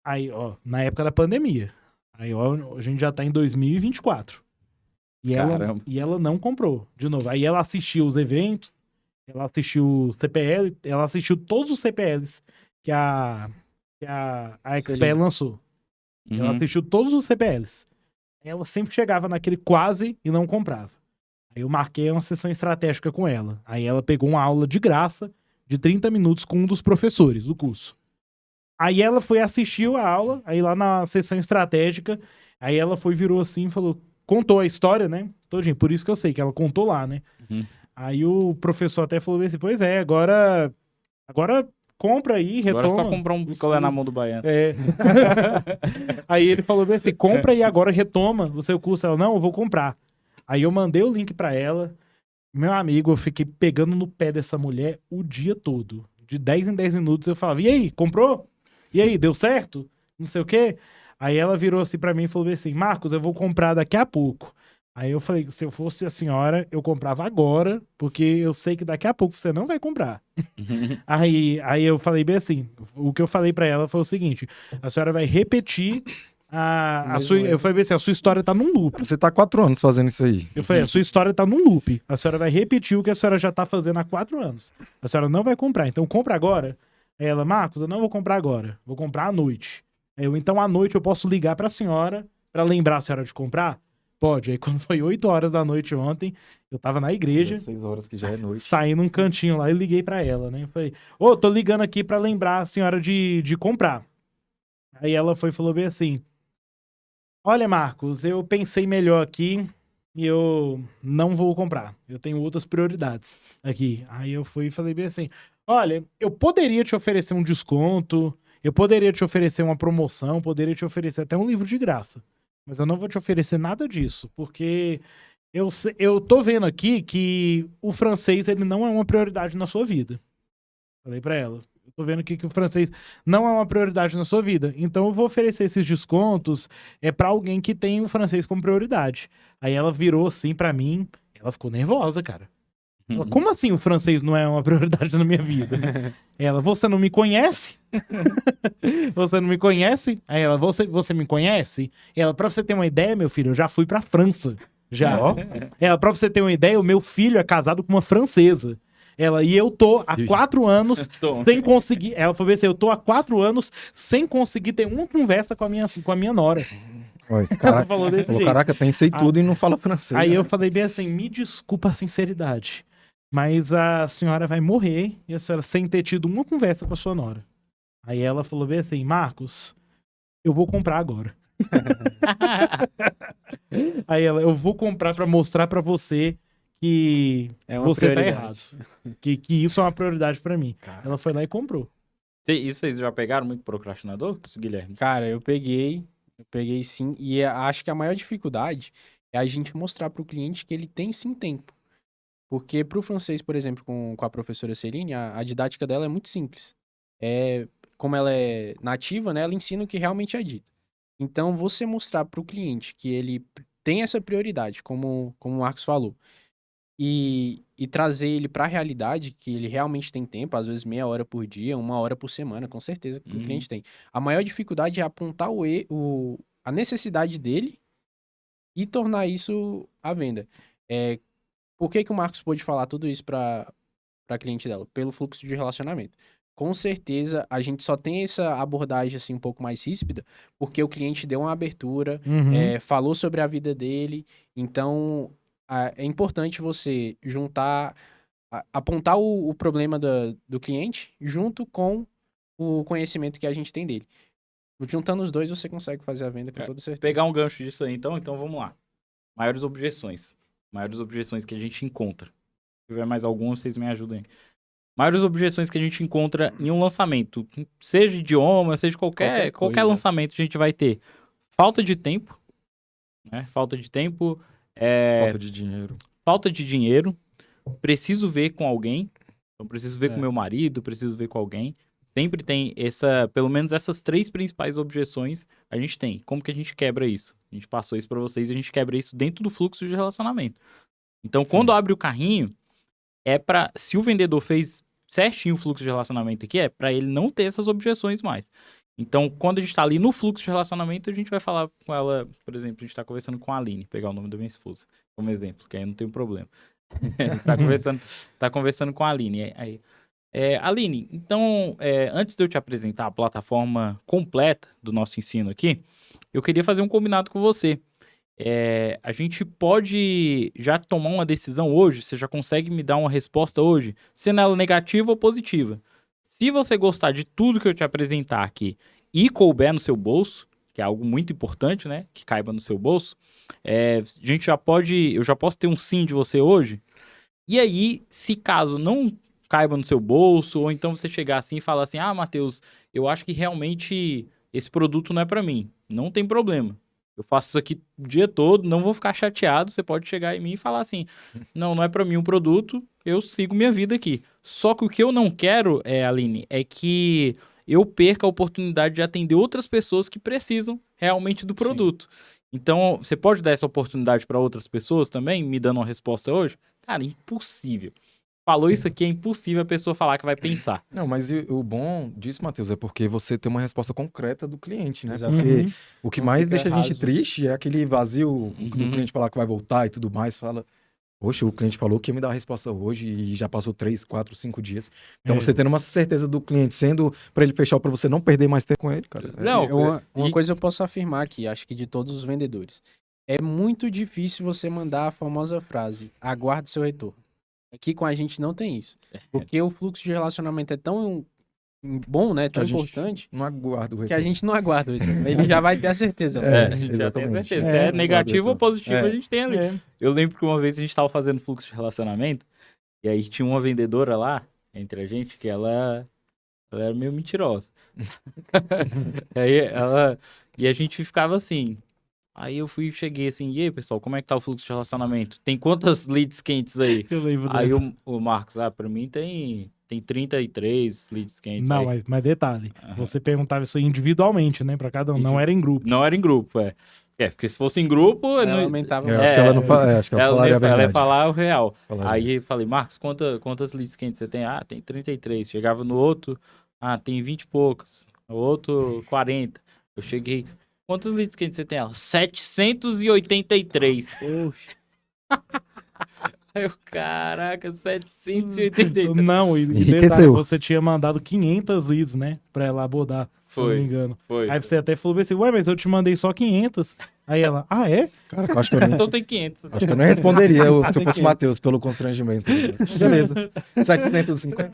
Aí, ó, na época da pandemia. Aí, ó, a gente já tá em 2024. E ela não comprou de novo. Aí ela assistiu os eventos, ela assistiu o CPL, ela assistiu todos os CPLs que a XP lançou. Uhum. Ela assistiu todos os CPLs. Ela sempre chegava naquele quase e não comprava. Aí eu marquei uma sessão estratégica com ela. Aí ela pegou uma aula de graça de 30 minutos com um dos professores do curso. Aí ela foi assistir a aula, aí lá na sessão estratégica, aí ela virou assim e falou, contou a história, né? Todinho, por isso que eu sei que ela contou lá, né? Uhum. Aí o professor até falou assim, pois é, agora compra aí, retoma. Agora é só comprar um picolé na mão do baiano. Aí ele falou assim, compra e agora retoma o seu curso. Ela, não, eu vou comprar. Aí eu mandei o link pra ela. Meu amigo, eu fiquei pegando no pé dessa mulher o dia todo. De 10 em 10 minutos eu falava, e aí, comprou? E aí, deu certo? Não sei o quê. Aí ela virou assim pra mim e falou assim, Marcos, eu vou comprar daqui a pouco. Aí eu falei, se eu fosse a senhora, eu comprava agora, porque eu sei que daqui a pouco você não vai comprar. Aí eu falei bem assim, o que eu falei pra ela foi o seguinte, a senhora vai repetir eu falei bem assim, a sua história tá num loop. Você tá há 4 anos fazendo isso aí. Eu falei, a sua história tá num loop. A senhora vai repetir o que a senhora já tá fazendo há 4 anos. A senhora não vai comprar, então compra agora. Aí ela, Marcos, eu não vou comprar agora, vou comprar à noite. Aí então à noite eu posso ligar pra senhora pra lembrar a senhora de comprar? Pode. Aí quando foi 8 horas da noite ontem, eu tava na igreja. 6 horas que já é noite. Saí num cantinho lá e liguei pra ela, né? Eu falei, tô ligando aqui pra lembrar a senhora de comprar. Aí ela falou bem assim, olha, Marcos, eu pensei melhor aqui e eu não vou comprar. Eu tenho outras prioridades aqui. Aí eu fui e falei bem assim, olha, eu poderia te oferecer um desconto, eu poderia te oferecer uma promoção, poderia te oferecer até um livro de graça. Mas eu não vou te oferecer nada disso, porque eu tô vendo aqui que o francês, ele não é uma prioridade na sua vida. Falei pra ela, eu tô vendo que o francês não é uma prioridade na sua vida. Então eu vou oferecer esses descontos pra alguém que tem o francês como prioridade. Aí ela virou assim pra mim, ela ficou nervosa, cara. Ela, como assim o francês não é uma prioridade na minha vida? Ela, você não me conhece? Você não me conhece? Aí ela, você me conhece? Ela, pra você ter uma ideia, meu filho, eu já fui pra França. Já. Ela, pra você ter uma ideia, o meu filho é casado com uma francesa. Ela, e eu tô há 4 anos sem conseguir. Ela falou assim: eu tô há 4 anos sem conseguir ter uma conversa com a minha nora. Oi, Ela falou desse jeito. Caraca, pensei tudo e não fala francês. Aí eu falei bem assim: me desculpa a sinceridade, mas a senhora vai morrer e a senhora sem ter tido uma conversa com a sua nora. Aí ela falou bem assim: Marcos, eu vou comprar agora. Aí ela, eu vou comprar pra mostrar pra você que você tá errado. Que isso é uma prioridade pra mim. Cara. Ela foi lá e comprou. E vocês já pegaram muito procrastinador, Guilherme? Cara, eu peguei sim. E acho que a maior dificuldade é a gente mostrar pro cliente que ele tem sim tempo. Porque pro francês, por exemplo, com a professora Celine, a didática dela é muito simples. Como ela é nativa, né, ela ensina o que realmente é dito. Então, você mostrar pro cliente que ele tem essa prioridade, como o Marcos falou, e trazer ele pra realidade, que ele realmente tem tempo, às vezes meia hora por dia, 1 hora por semana, com certeza que o cliente tem. A maior dificuldade é apontar a necessidade dele e tornar isso à venda. Por que o Marcos pôde falar tudo isso pra cliente dela? Pelo fluxo de relacionamento. Com certeza, a gente só tem essa abordagem assim um pouco mais ríspida, porque o cliente deu uma abertura, falou sobre a vida dele. Então, é importante você juntar, apontar o problema do cliente junto com o conhecimento que a gente tem dele. Juntando os dois, você consegue fazer a venda com toda certeza. Pegar um gancho disso aí, então vamos lá. Maiores objeções que a gente encontra. Se tiver mais algum, vocês me ajudem. Maiores objeções que a gente encontra em um lançamento, seja idioma, seja qualquer lançamento, a gente vai ter falta de tempo, né? Falta de tempo, falta de dinheiro, preciso ver com alguém, então preciso ver com meu marido, preciso ver com alguém. Sempre tem pelo menos essas 3 principais objeções a gente tem. Como que a gente quebra isso? A gente passou isso para vocês, a gente quebra isso dentro do fluxo de relacionamento. Então, quando abre o carrinho, se o vendedor fez certinho o fluxo de relacionamento aqui, é para ele não ter essas objeções mais. Então, quando a gente tá ali no fluxo de relacionamento, a gente vai falar com ela, por exemplo, a gente tá conversando com a Aline, pegar o nome da minha esposa como exemplo, que aí não tem problema. A gente tá conversando com a Aline. Aline, então, antes de eu te apresentar a plataforma completa do nosso ensino aqui, eu queria fazer um combinado com você. A gente pode já tomar uma decisão hoje? Você já consegue me dar uma resposta hoje? Sendo ela negativa ou positiva? Se você gostar de tudo que eu te apresentar aqui e couber no seu bolso, que é algo muito importante, né? Que caiba no seu bolso, eu já posso ter um sim de você hoje? E aí, se caso não caiba no seu bolso, ou então você chegar assim e falar assim: ah, Matheus, eu acho que realmente esse produto não é para mim. Não tem problema. Eu faço isso aqui o dia todo, não vou ficar chateado. Você pode chegar em mim e falar assim: não é para mim um produto, eu sigo minha vida aqui. Só que o que eu não quero, Aline, é que eu perca a oportunidade de atender outras pessoas que precisam realmente do produto. Sim. Então, você pode dar essa oportunidade para outras pessoas também, me dando uma resposta hoje? Cara, impossível. Falou isso aqui, é impossível a pessoa falar que vai pensar. Não, mas o bom disso, Matheus, é porque você tem uma resposta concreta do cliente, né? Exatamente. Porque o que mais deixa a gente triste é aquele vazio do cliente falar que vai voltar e tudo mais. Fala, poxa, o cliente falou que ia me dar a resposta hoje e já passou 3, 4, 5 dias. Então você tendo uma certeza do cliente, sendo para ele fechar, para você não perder mais tempo com ele, cara. Não, uma coisa eu posso afirmar aqui, acho que de todos os vendedores. É muito difícil você mandar a famosa frase: aguarde seu retorno. Aqui com a gente não tem isso. Porque o fluxo de relacionamento é tão bom, né? Tão importante. Não aguarda o retorno. Que a gente não aguarda o retorno. Ele já vai ter a certeza. Exatamente. Negativo ou positivo a gente tem ali. Eu lembro que uma vez a gente estava fazendo fluxo de relacionamento e aí tinha uma vendedora lá, entre a gente, que ela era meio mentirosa. E a gente ficava assim... Aí eu cheguei assim, e aí, pessoal, como é que tá o fluxo de relacionamento? Tem quantas leads quentes aí? Eu lembro aí o Marcos, pra mim tem tem 33 leads quentes Não, aí. mas detalhe, Aham. você perguntava isso individualmente, né, pra cada um, não era em grupo. Não era em grupo, é. É, porque se fosse em grupo... Ela não- aumentava Eu acho que ela não acho que ela falaria a ela ia verdade. falar o real. Falaria. Aí eu falei, Marcos, quantas leads quentes você tem? Ah, tem 33. Chegava no outro, tem 20 e poucos. O outro, 40. Eu cheguei, quantos leads quentes você tem? Ela, 783. Poxa. Aí eu, caraca, 783. Não, e Enriqueceu. detalhe, você tinha mandado 500 leads, né, pra ela abordar, se eu não Foi. me engano. Foi. Aí você até falou assim, ué, mas eu te mandei só 500. Aí ela, é? Cara, eu acho que eu nem, Então tem 500. acho que eu nem responderia se eu Tem fosse 500. Matheus, pelo constrangimento. Beleza. 750.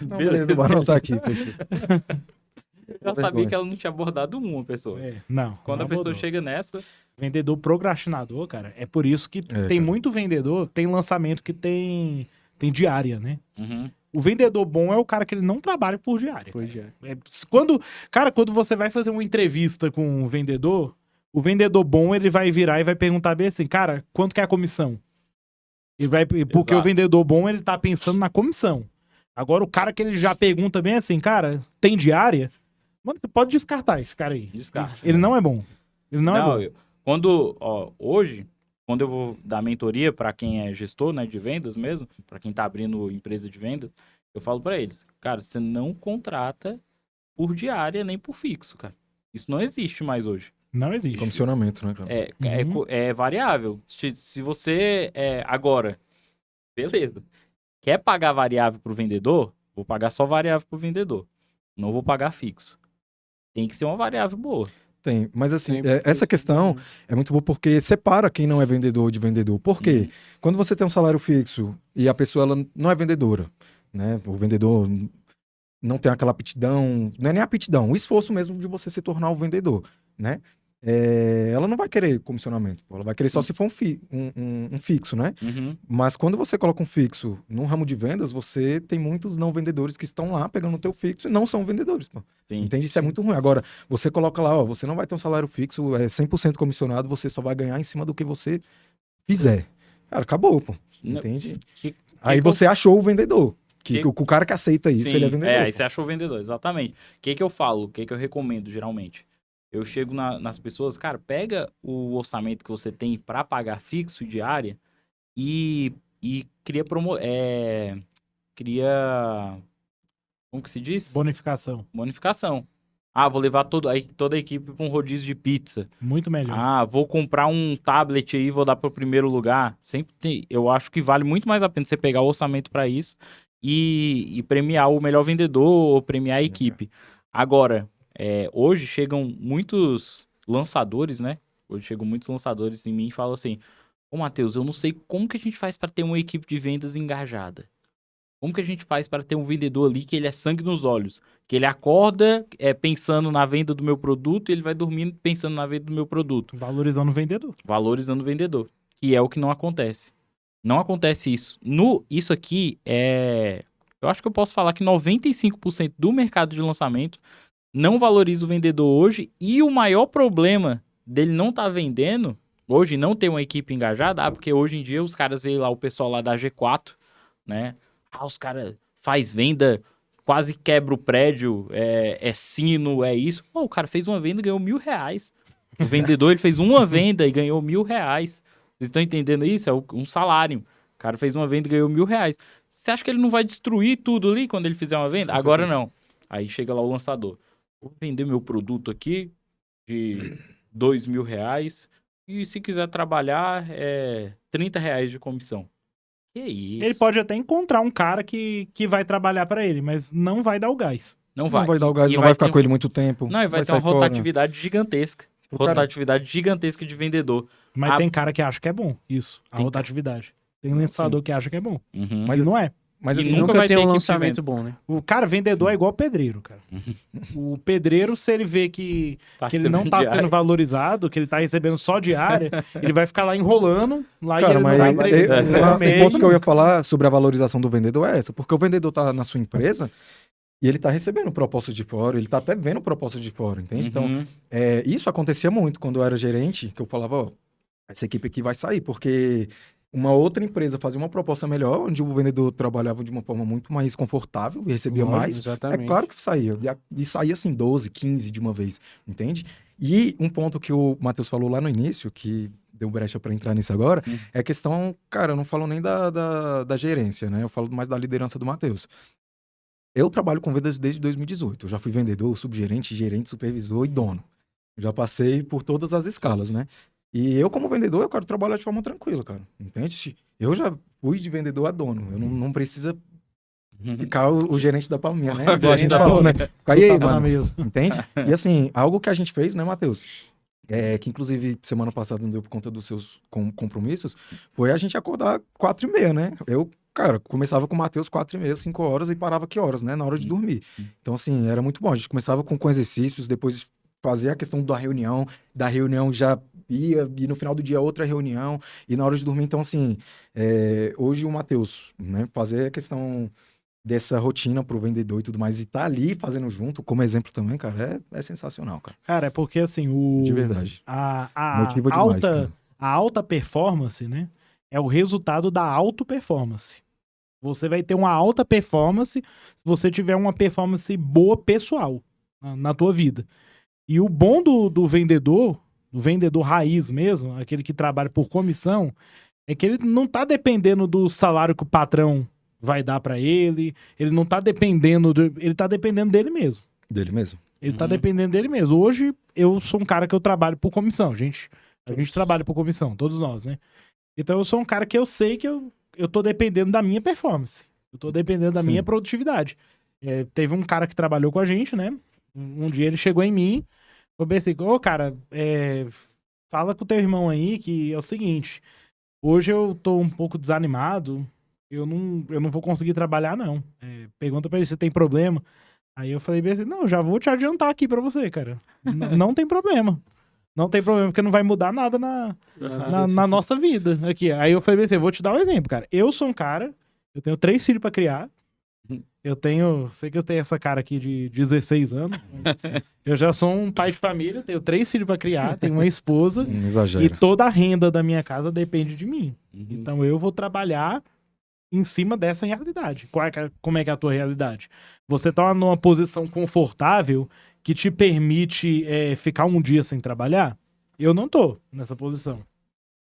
Não, beleza, vou anotar aqui, fechou. Eu já sabia que ela não tinha abordado uma pessoa. Não. Quando não a pessoa abordou. chega nessa, Vendedor procrastinador, cara, é por isso que tem cara. muito vendedor, tem lançamento que tem diária, né? uhum, O vendedor bom é o cara que ele não trabalha por diária. Pois é. Quando você vai fazer uma entrevista com um vendedor, o vendedor bom, ele vai virar e vai perguntar bem assim, cara, quanto que é a comissão? Porque o Exato. vendedor bom, ele tá pensando na comissão. Agora, o cara que ele já pergunta bem assim, cara, tem diária? Mano, você pode descartar esse cara aí. descarta. Ele não é bom. Ele não é bom. Hoje, quando eu vou dar mentoria para quem é gestor, né, de vendas mesmo, para quem tá abrindo empresa de vendas, eu falo para eles, cara, você não contrata por diária nem por fixo, cara. Isso não existe mais hoje. Não existe. Comissionamento, né, cara? É variável. Se você agora, beleza, quer pagar variável pro vendedor, vou pagar só variável pro vendedor. Não vou pagar fixo. Tem que ser uma variável boa. Tem. Mas assim, Sempre essa isso. questão é muito boa porque separa quem não é vendedor de vendedor. Por quê? Uhum. Quando você tem um salário fixo e a pessoa ela não é vendedora, né? O vendedor não tem aquela aptidão, não é nem aptidão, o esforço mesmo de você se tornar um vendedor, né? Ela não vai querer comissionamento, ela vai querer só se for um fixo, né? Uhum. Mas quando você coloca um fixo num ramo de vendas, você tem muitos não vendedores que estão lá pegando o teu fixo e não são vendedores, pô. Sim. Entende? Isso é muito ruim. Agora, você coloca lá, ó, você não vai ter um salário fixo, é 100% comissionado, você só vai ganhar em cima do que você fizer. Cara, acabou, pô. Não- Entende? Que- Aí que você achou o vendedor. Que- O cara que aceita isso, Sim, ele é vendedor. aí você achou o vendedor, exatamente. O que eu falo, o que eu recomendo geralmente? Eu chego nas pessoas, cara, pega o orçamento que você tem para pagar fixo diária e cria como que se diz? Bonificação. Bonificação. Vou levar toda a equipe para um rodízio de pizza. Muito melhor. Vou comprar um tablet aí, vou dar para o primeiro lugar. Eu acho que vale muito mais a pena você pegar o orçamento para isso e premiar o melhor vendedor ou premiar a Sim, equipe. Agora, hoje chegam muitos lançadores, né? Hoje chegam muitos lançadores em mim e falam assim, ô Matheus, eu não sei como que a gente faz para ter uma equipe de vendas engajada. Como que a gente faz para ter um vendedor ali que ele é sangue nos olhos? Que ele acorda pensando na venda do meu produto e ele vai dormindo pensando na venda do meu produto. Valorizando o vendedor. Valorizando o vendedor. Que é o que não acontece. Não acontece isso. Isso aqui eu acho que eu posso falar que 95% do mercado de lançamento não valoriza o vendedor hoje. E o maior problema dele não estar vendendo, hoje não ter uma equipe engajada, porque hoje em dia os caras veem lá o pessoal lá da G4, né? Os caras faz venda, quase quebra o prédio, sino, é isso. Pô, o cara fez uma venda e ganhou R$1.000. O vendedor, ele fez uma venda e ganhou R$1.000. Vocês estão entendendo isso? É um salário. O cara fez uma venda e ganhou R$1.000. Você acha que ele não vai destruir tudo ali quando ele fizer uma venda? Com Agora certeza. não. Aí chega lá o lançador. Vou vender meu produto aqui de R$2.000 e se quiser trabalhar, R$30 de comissão. Que isso? Ele pode até encontrar um cara que vai trabalhar pra ele, mas não vai dar o gás. Não vai. Não vai dar o gás, E não vai ficar ter com ele muito tempo. Não, e vai ter uma sair fora. rotatividade gigantesca. O cara- Rotatividade gigantesca de vendedor. Mas Ah, tem cara que acha que é bom, isso, a Tem rotatividade. Tem lançador que acha que é bom, Uhum. Mas mas não é. Mas E assim, nunca Nunca vai tem ter um equipe de lançamento vendas. bom, né? O cara vendedor Sim. é igual pedreiro, cara. O pedreiro, se ele vê que Tá ele não recebendo tá diária. sendo valorizado, que ele tá recebendo só diária, ele vai ficar lá enrolando, lá e cara, ele mas não vai entregar. entregar. o mês. ponto que eu ia falar sobre a valorização do vendedor é essa, porque o vendedor tá na sua empresa e ele tá recebendo proposta de fora, ele tá até vendo proposta de fora, entende? Então, Uhum. isso acontecia muito quando eu era gerente, que eu falava, ó, essa equipe aqui vai sair, porque uma outra empresa fazia uma proposta melhor, onde o vendedor trabalhava de uma forma muito mais confortável e recebia Lógico, mais, exatamente. é claro que saía. E saía assim 12, 15 de uma vez, entende? E um ponto que o Matheus falou lá no início, que deu brecha para entrar nisso agora, é a questão, cara, eu não falo nem da gerência, né? Eu falo mais da liderança do Matheus. Eu trabalho com vendas desde 2018. Eu já fui vendedor, subgerente, gerente, supervisor e dono. Eu já passei por todas as escalas, né? E eu, como vendedor, eu quero trabalhar de forma tranquila, cara. Entende? Eu já fui de vendedor a dono. Eu não precisa ficar o gerente da palminha, né? Igual a gente falou, né? Fica aí, mano. Entende? E assim, algo que a gente fez, né, Matheus? Que inclusive semana passada não deu por conta dos seus compromissos, foi a gente acordar 4h30, né? Eu, cara, começava com o Matheus 4h30, 5 horas e parava que horas, né? Na hora de dormir. Então, assim, era muito bom. A gente começava com exercícios, depois fazia a questão da reunião já ia, e no final do dia outra reunião, e na hora de dormir, então, assim, hoje o Matheus, né? Fazer a questão dessa rotina pro vendedor e tudo mais, e tá ali fazendo junto, como exemplo também, cara, é sensacional, cara. Cara, é porque assim, De verdade. Motiva demais, cara. A alta performance, né, é o resultado da auto-performance. Você vai ter uma alta performance se você tiver uma performance boa pessoal na tua vida. E o bom do vendedor raiz mesmo, aquele que trabalha por comissão, é que ele não tá dependendo do salário que o patrão vai dar pra ele, ele não tá dependendo, ele tá dependendo dele mesmo. Dele mesmo? Ele tá dependendo dele mesmo. Hoje, eu sou um cara que eu trabalho por comissão. A gente trabalha por comissão, todos nós, né? Então, eu sou um cara que eu sei que eu tô dependendo da minha performance. Eu tô dependendo da minha produtividade. Teve um cara que trabalhou com a gente, né? Um dia ele chegou em mim, eu pensei, cara, fala com o teu irmão aí que é o seguinte, hoje eu tô um pouco desanimado, eu não vou conseguir trabalhar, não. Pergunta pra ele se tem problema. Aí eu falei assim, não, já vou te adiantar aqui pra você, cara. Não tem problema. Não tem problema, porque não vai mudar nada na nossa vida. Aqui. Aí eu falei assim, vou te dar um exemplo, cara. Eu sou um cara, eu tenho 3 filhos pra criar. Sei que eu tenho essa cara aqui de 16 anos. Eu já sou um pai de família, tenho 3 filhos pra criar, tenho uma esposa. Exagero. E toda a renda da minha casa depende de mim. Então eu vou trabalhar em cima dessa realidade. Como é que é a tua realidade? Você tá numa posição confortável que te permite ficar um dia sem trabalhar? Eu não tô nessa posição.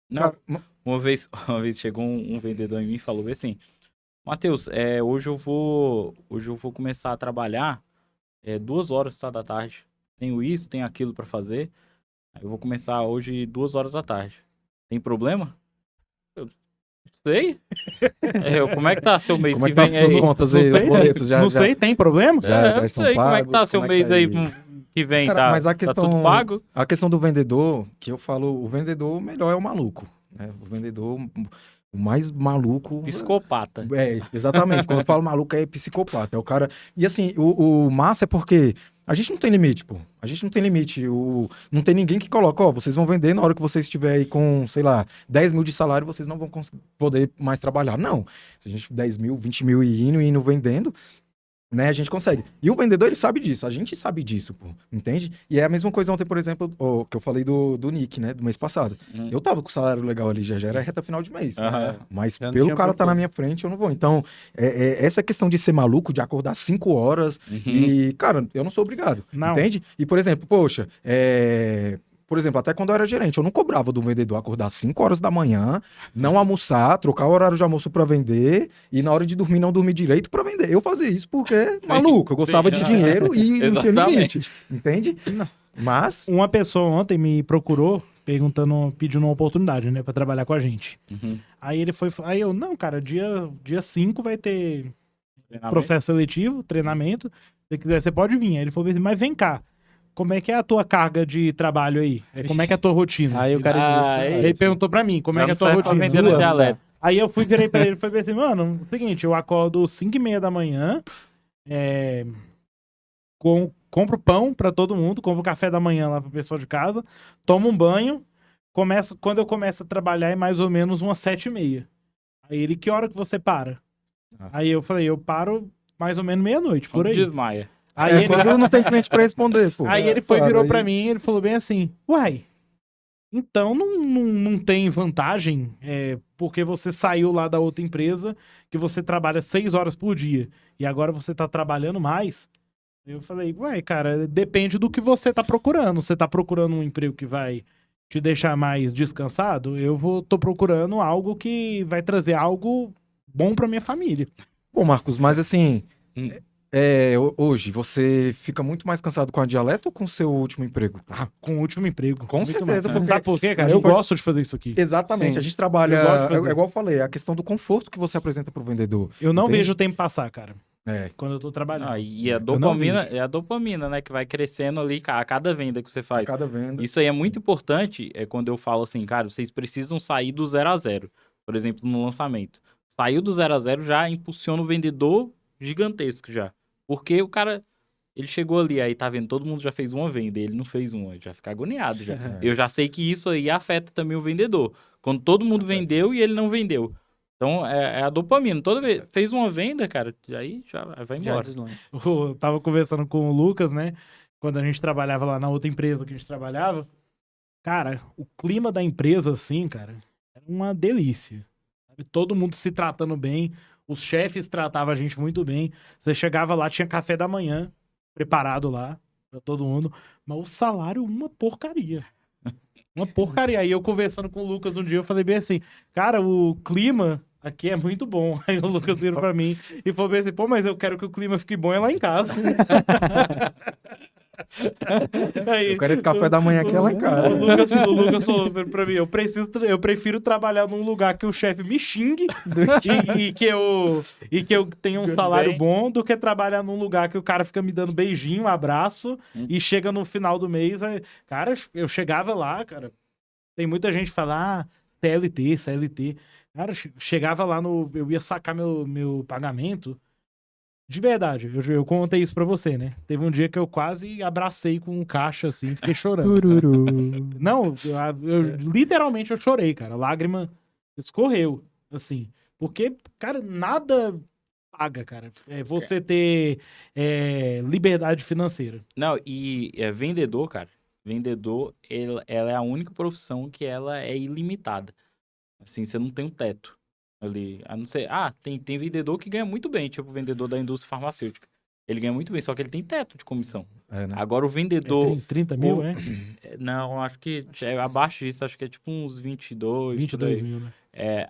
Não. Cara, uma vez chegou um vendedor em mim e falou assim, Matheus, hoje eu vou começar a trabalhar 2 horas da tarde. Tenho isso, tenho aquilo pra fazer. Eu vou começar hoje 2 horas da tarde. Tem problema? Eu sei. Como é que tá seu mês como que é que vem aí? Contas aí, boletos, não sei, tem problema? Já sei. Como é que tá seu mês aí que vem? Cara, mas tá tudo pago? A questão do vendedor, que eu falo, o vendedor melhor é o maluco. Né? O vendedor... O mais maluco... Psicopata. Exatamente. Quando eu falo maluco, é psicopata. É o cara... E assim, o massa é porque a gente não tem limite, pô. A gente não tem limite. Não tem ninguém que coloca, vocês vão vender na hora que vocês estiverem aí com, sei lá, 10 mil de salário, vocês não vão poder mais trabalhar. Não. Se a gente 10 mil, 20 mil e indo vendendo... Né, a gente consegue. E o vendedor, ele sabe disso. A gente sabe disso, pô. Entende? E é a mesma coisa ontem, por exemplo, que eu falei do Nick, né? Do mês passado. Eu tava com o salário legal ali, já era reta final de mês. Mas pelo cara tá na minha frente, eu não vou. Então, essa questão de ser maluco, de acordar 5 horas e, cara, eu não sou obrigado. Não. Entende? E, por exemplo, poxa, por exemplo, até quando eu era gerente, eu não cobrava do vendedor acordar 5 horas da manhã, não almoçar, trocar o horário de almoço pra vender e na hora de dormir não dormir direito pra vender. Eu fazia isso porque, maluco, eu gostava de dinheiro e não tinha limite. Entende? Mas... Uma pessoa ontem me procurou pedindo uma oportunidade, né, pra trabalhar com a gente. Aí não, cara, dia 5 vai ter processo seletivo, treinamento. Se quiser, você pode vir. Aí ele falou assim, mas vem cá. Como é que é a tua carga de trabalho aí? Como é que é a tua rotina? Aí o cara ele perguntou pra mim, como é que é a tua rotina? Aí eu virei pra ele e falei assim, mano, é o seguinte, eu acordo 5h30 da manhã, compro pão pra todo mundo, compro café da manhã lá pro pessoal de casa, tomo um banho, quando eu começo a trabalhar é mais ou menos umas 7h30. Aí ele, que hora que você para? Aí eu falei, eu paro mais ou menos meia-noite, por aí. Desmaia. Aí quando não tem cliente pra responder, pô. Aí ele virou pra mim e ele falou bem assim, uai, Então não tem vantagem, porque você saiu lá da outra empresa, que você trabalha 6 horas por dia, e agora você tá trabalhando mais. Eu falei, ué, cara, depende do que você tá procurando. Você tá procurando um emprego que vai te deixar mais descansado? Tô procurando algo que vai trazer algo bom pra minha família. Bom, Marcos, mas assim, Hum. hoje você fica muito mais cansado com a Dialeto ou com o seu último emprego? Com o último emprego. Com Muito certeza, mais. porque Sabe por quê, cara? a Eu gente pode- gosto de fazer isso aqui. Exatamente, Sim. a gente trabalha, Eu gosto de fazer. é igual eu falei, a questão do conforto que você apresenta pro vendedor. Eu não Entende? vejo o tempo passar, cara, É, quando eu tô trabalhando. Ah, e a Eu não dopamina, vejo. é a dopamina, né, que vai crescendo ali a cada venda que você a faz. cada venda. Isso aí é muito importante, quando eu falo assim, cara, vocês precisam sair do 0 a 0. Por exemplo, no lançamento. Saiu do 0 a 0 já impulsiona o vendedor gigantesco já. Porque o cara, ele chegou ali, aí tá vendo, todo mundo já fez uma venda, ele não fez uma, já fica agoniado já. É. Eu já sei que isso aí afeta também o vendedor. Quando todo mundo vendeu e ele não vendeu. Então, é a dopamina. Toda vez fez uma venda, cara, aí já vai Já embora. deslancha. Eu tava conversando com o Lucas, né? Quando a gente trabalhava lá na outra empresa que a gente trabalhava. Cara, o clima da empresa, assim, cara, era uma delícia. Sabe? Todo mundo se tratando bem. Os chefes tratavam a gente muito bem. Você chegava lá, tinha café da manhã preparado lá pra todo mundo. Mas o salário, uma porcaria. Uma porcaria. Aí eu conversando com o Lucas um dia, eu falei bem assim, cara, o clima aqui é muito bom. Aí o Lucas virou pra mim e falou bem assim, pô, mas eu quero que o clima fique bom é lá em casa. Aí, Eu quero esse café da manhã aqui é lá em casa. O Lucas falou pra mim, eu prefiro trabalhar num lugar que o chefe me xingue e que eu tenha um Tudo salário bem. bom do que trabalhar num lugar que o cara fica me dando beijinho, abraço e chega no final do mês, cara, eu chegava lá, cara, tem muita gente que fala, CLT. Cara, chegava lá eu ia sacar meu pagamento. De verdade, eu contei isso pra você, né? Teve um dia que eu quase abracei com um caixa assim, fiquei chorando. Não, literalmente eu chorei, cara. A lágrima escorreu, assim. Porque, cara, nada paga, cara. Você ter liberdade financeira. Não, e vendedor, cara. Vendedor, ela é a única profissão que ela é ilimitada. Assim, você não tem um teto ali. A não ser. Tem vendedor que ganha muito bem, tipo o vendedor da indústria farmacêutica. Ele ganha muito bem, só que ele tem teto de comissão. É, né? Agora o vendedor. 30 mil, o- né? Não, acho que é abaixo disso, acho que é tipo uns 22. 22 por aí. mil, né?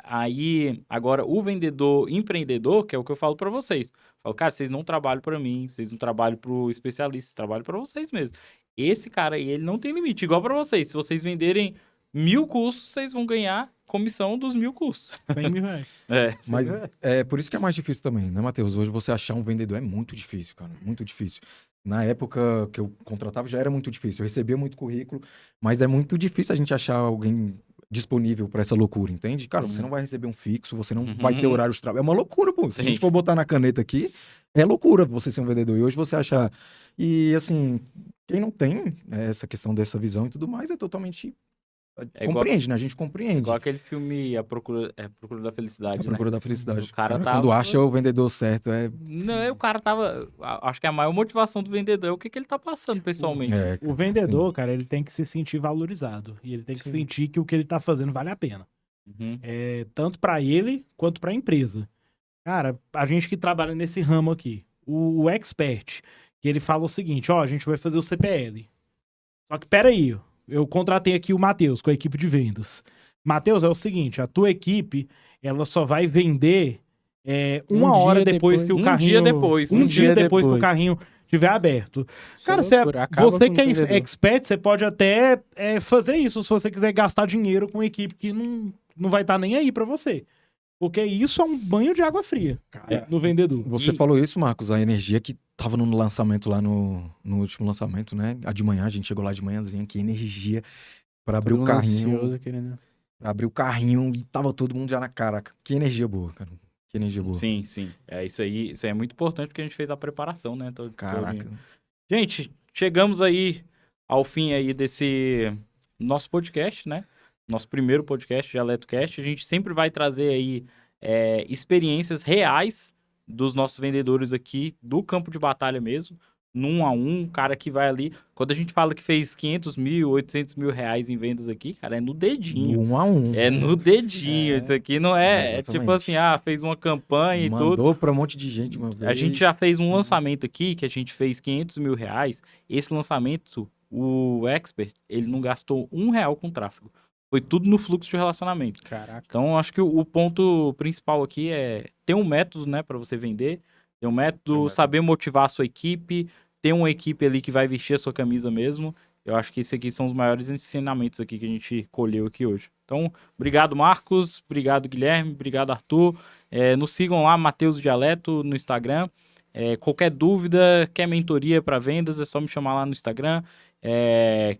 Aí, agora, o vendedor empreendedor, que é o que eu falo pra vocês. Eu falo, cara, vocês não trabalham pra mim, vocês não trabalham pro especialista, vocês trabalham pra vocês mesmos. Esse cara aí, ele não tem limite, igual pra vocês. Se vocês venderem 1000 cursos, vocês vão ganhar comissão dos 1000 cursos. 100 mil reais. Mas é por isso que é mais difícil também, né, Matheus? Hoje você achar um vendedor é muito difícil, cara. Muito difícil. Na época que eu contratava já era muito difícil. Eu recebia muito currículo, mas é muito difícil a gente achar alguém disponível para essa loucura, entende? Cara, você não vai receber um fixo, você não vai ter horário de trabalho. É uma loucura, pô. Se a gente for botar na caneta aqui, é loucura você ser um vendedor. E hoje você achar... E, assim, quem não tem essa questão dessa visão e tudo mais é totalmente... compreende, né? A gente compreende. Igual aquele filme A Procura da Felicidade, A procura da felicidade. O cara Cara, tava- quando acha o vendedor certo, Não, o cara tava... Acho que a maior motivação do vendedor é o que ele tá passando pessoalmente. O vendedor, cara, ele tem que se sentir valorizado. E ele tem que Sim. sentir que o que ele tá fazendo vale a pena. Uhum. Tanto pra ele quanto pra empresa. Cara, a gente que trabalha nesse ramo aqui, o expert, que ele fala o seguinte, a gente vai fazer o CPL. Só que peraí, eu contratei aqui o Matheus com a equipe de vendas. Matheus, é o seguinte, a tua equipe, ela só vai vender uma Um hora dia depois que o depois. carrinho... Um dia depois. Um dia depois que o carrinho estiver aberto. Cara, você que é expert, você pode até fazer isso se você quiser gastar dinheiro com uma equipe que não vai estar nem aí pra você. Porque isso é um banho de água fria Cara, no vendedor. você falou isso, Marcos, a energia que tava no lançamento lá no último lançamento, né? A de manhã, a gente chegou lá de manhãzinha, que energia pra abrir o carrinho. Pra abrir o carrinho e tava todo mundo já na cara. Que energia boa, cara. Que energia boa. Sim. Isso aí é muito importante porque a gente fez a preparação, né? Caraca. Gente, chegamos aí ao fim aí desse nosso podcast, né? Nosso primeiro podcast, DialetoCast. A gente sempre vai trazer aí experiências reais dos nossos vendedores aqui do campo de batalha mesmo. no 1 a 1, cara que vai ali. Quando a gente fala que fez 500 mil, 800 mil reais em vendas aqui, cara, é no dedinho. No 1 a 1. É no dedinho. Isso aqui não é tipo Exatamente. assim, fez uma campanha e tudo. Mandou pra um monte de gente uma vez. A gente já fez um lançamento aqui, que a gente fez 500 mil reais. Esse lançamento, o Expert, ele não gastou R$1 com tráfego. Foi tudo no fluxo de relacionamento. Caraca. Então, acho que o ponto principal aqui é ter um método, né, para você vender. Ter um método, saber motivar a sua equipe, ter uma equipe ali que vai vestir a sua camisa mesmo. Eu acho que esses aqui são os maiores ensinamentos aqui que a gente colheu aqui hoje. Então, obrigado, Marcos. Obrigado, Guilherme. Obrigado, Arthur. Nos sigam lá, Matheus Dialeto, no Instagram. Qualquer dúvida, quer mentoria para vendas, é só me chamar lá no Instagram.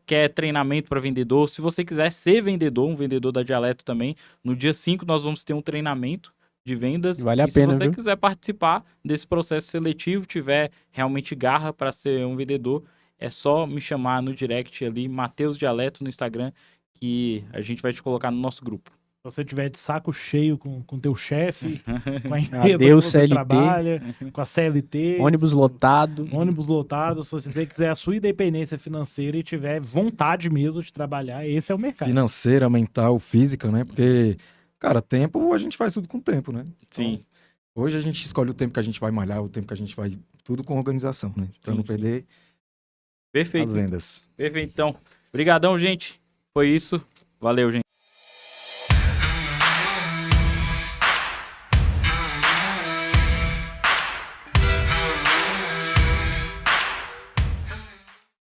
Quer treinamento para vendedor, se você quiser ser vendedor, um vendedor da Dialeto também, no dia 5 nós vamos ter um treinamento de vendas. Vale a pena, se você viu? quiser participar desse processo seletivo, tiver realmente garra para ser um vendedor, é só me chamar no direct ali, Matheus Dialeto no Instagram, que a gente vai te colocar no nosso grupo. Se você tiver de saco cheio com teu chefe, com a empresa Adeus, que você CLT. trabalha, com a CLT, Ônibus lotado. ônibus lotado, se você quiser a sua independência financeira e tiver vontade mesmo de trabalhar, esse é o mercado. Financeira, mental, física, né? Porque, cara, tempo, a gente faz tudo com tempo, né? Sim. Então, hoje a gente escolhe o tempo que a gente vai malhar, o tempo que a gente vai... Tudo com organização, né? Pra Sim, não perder Perfeito. as vendas. Perfeito, então. Obrigadão, gente. Foi isso. Valeu, gente.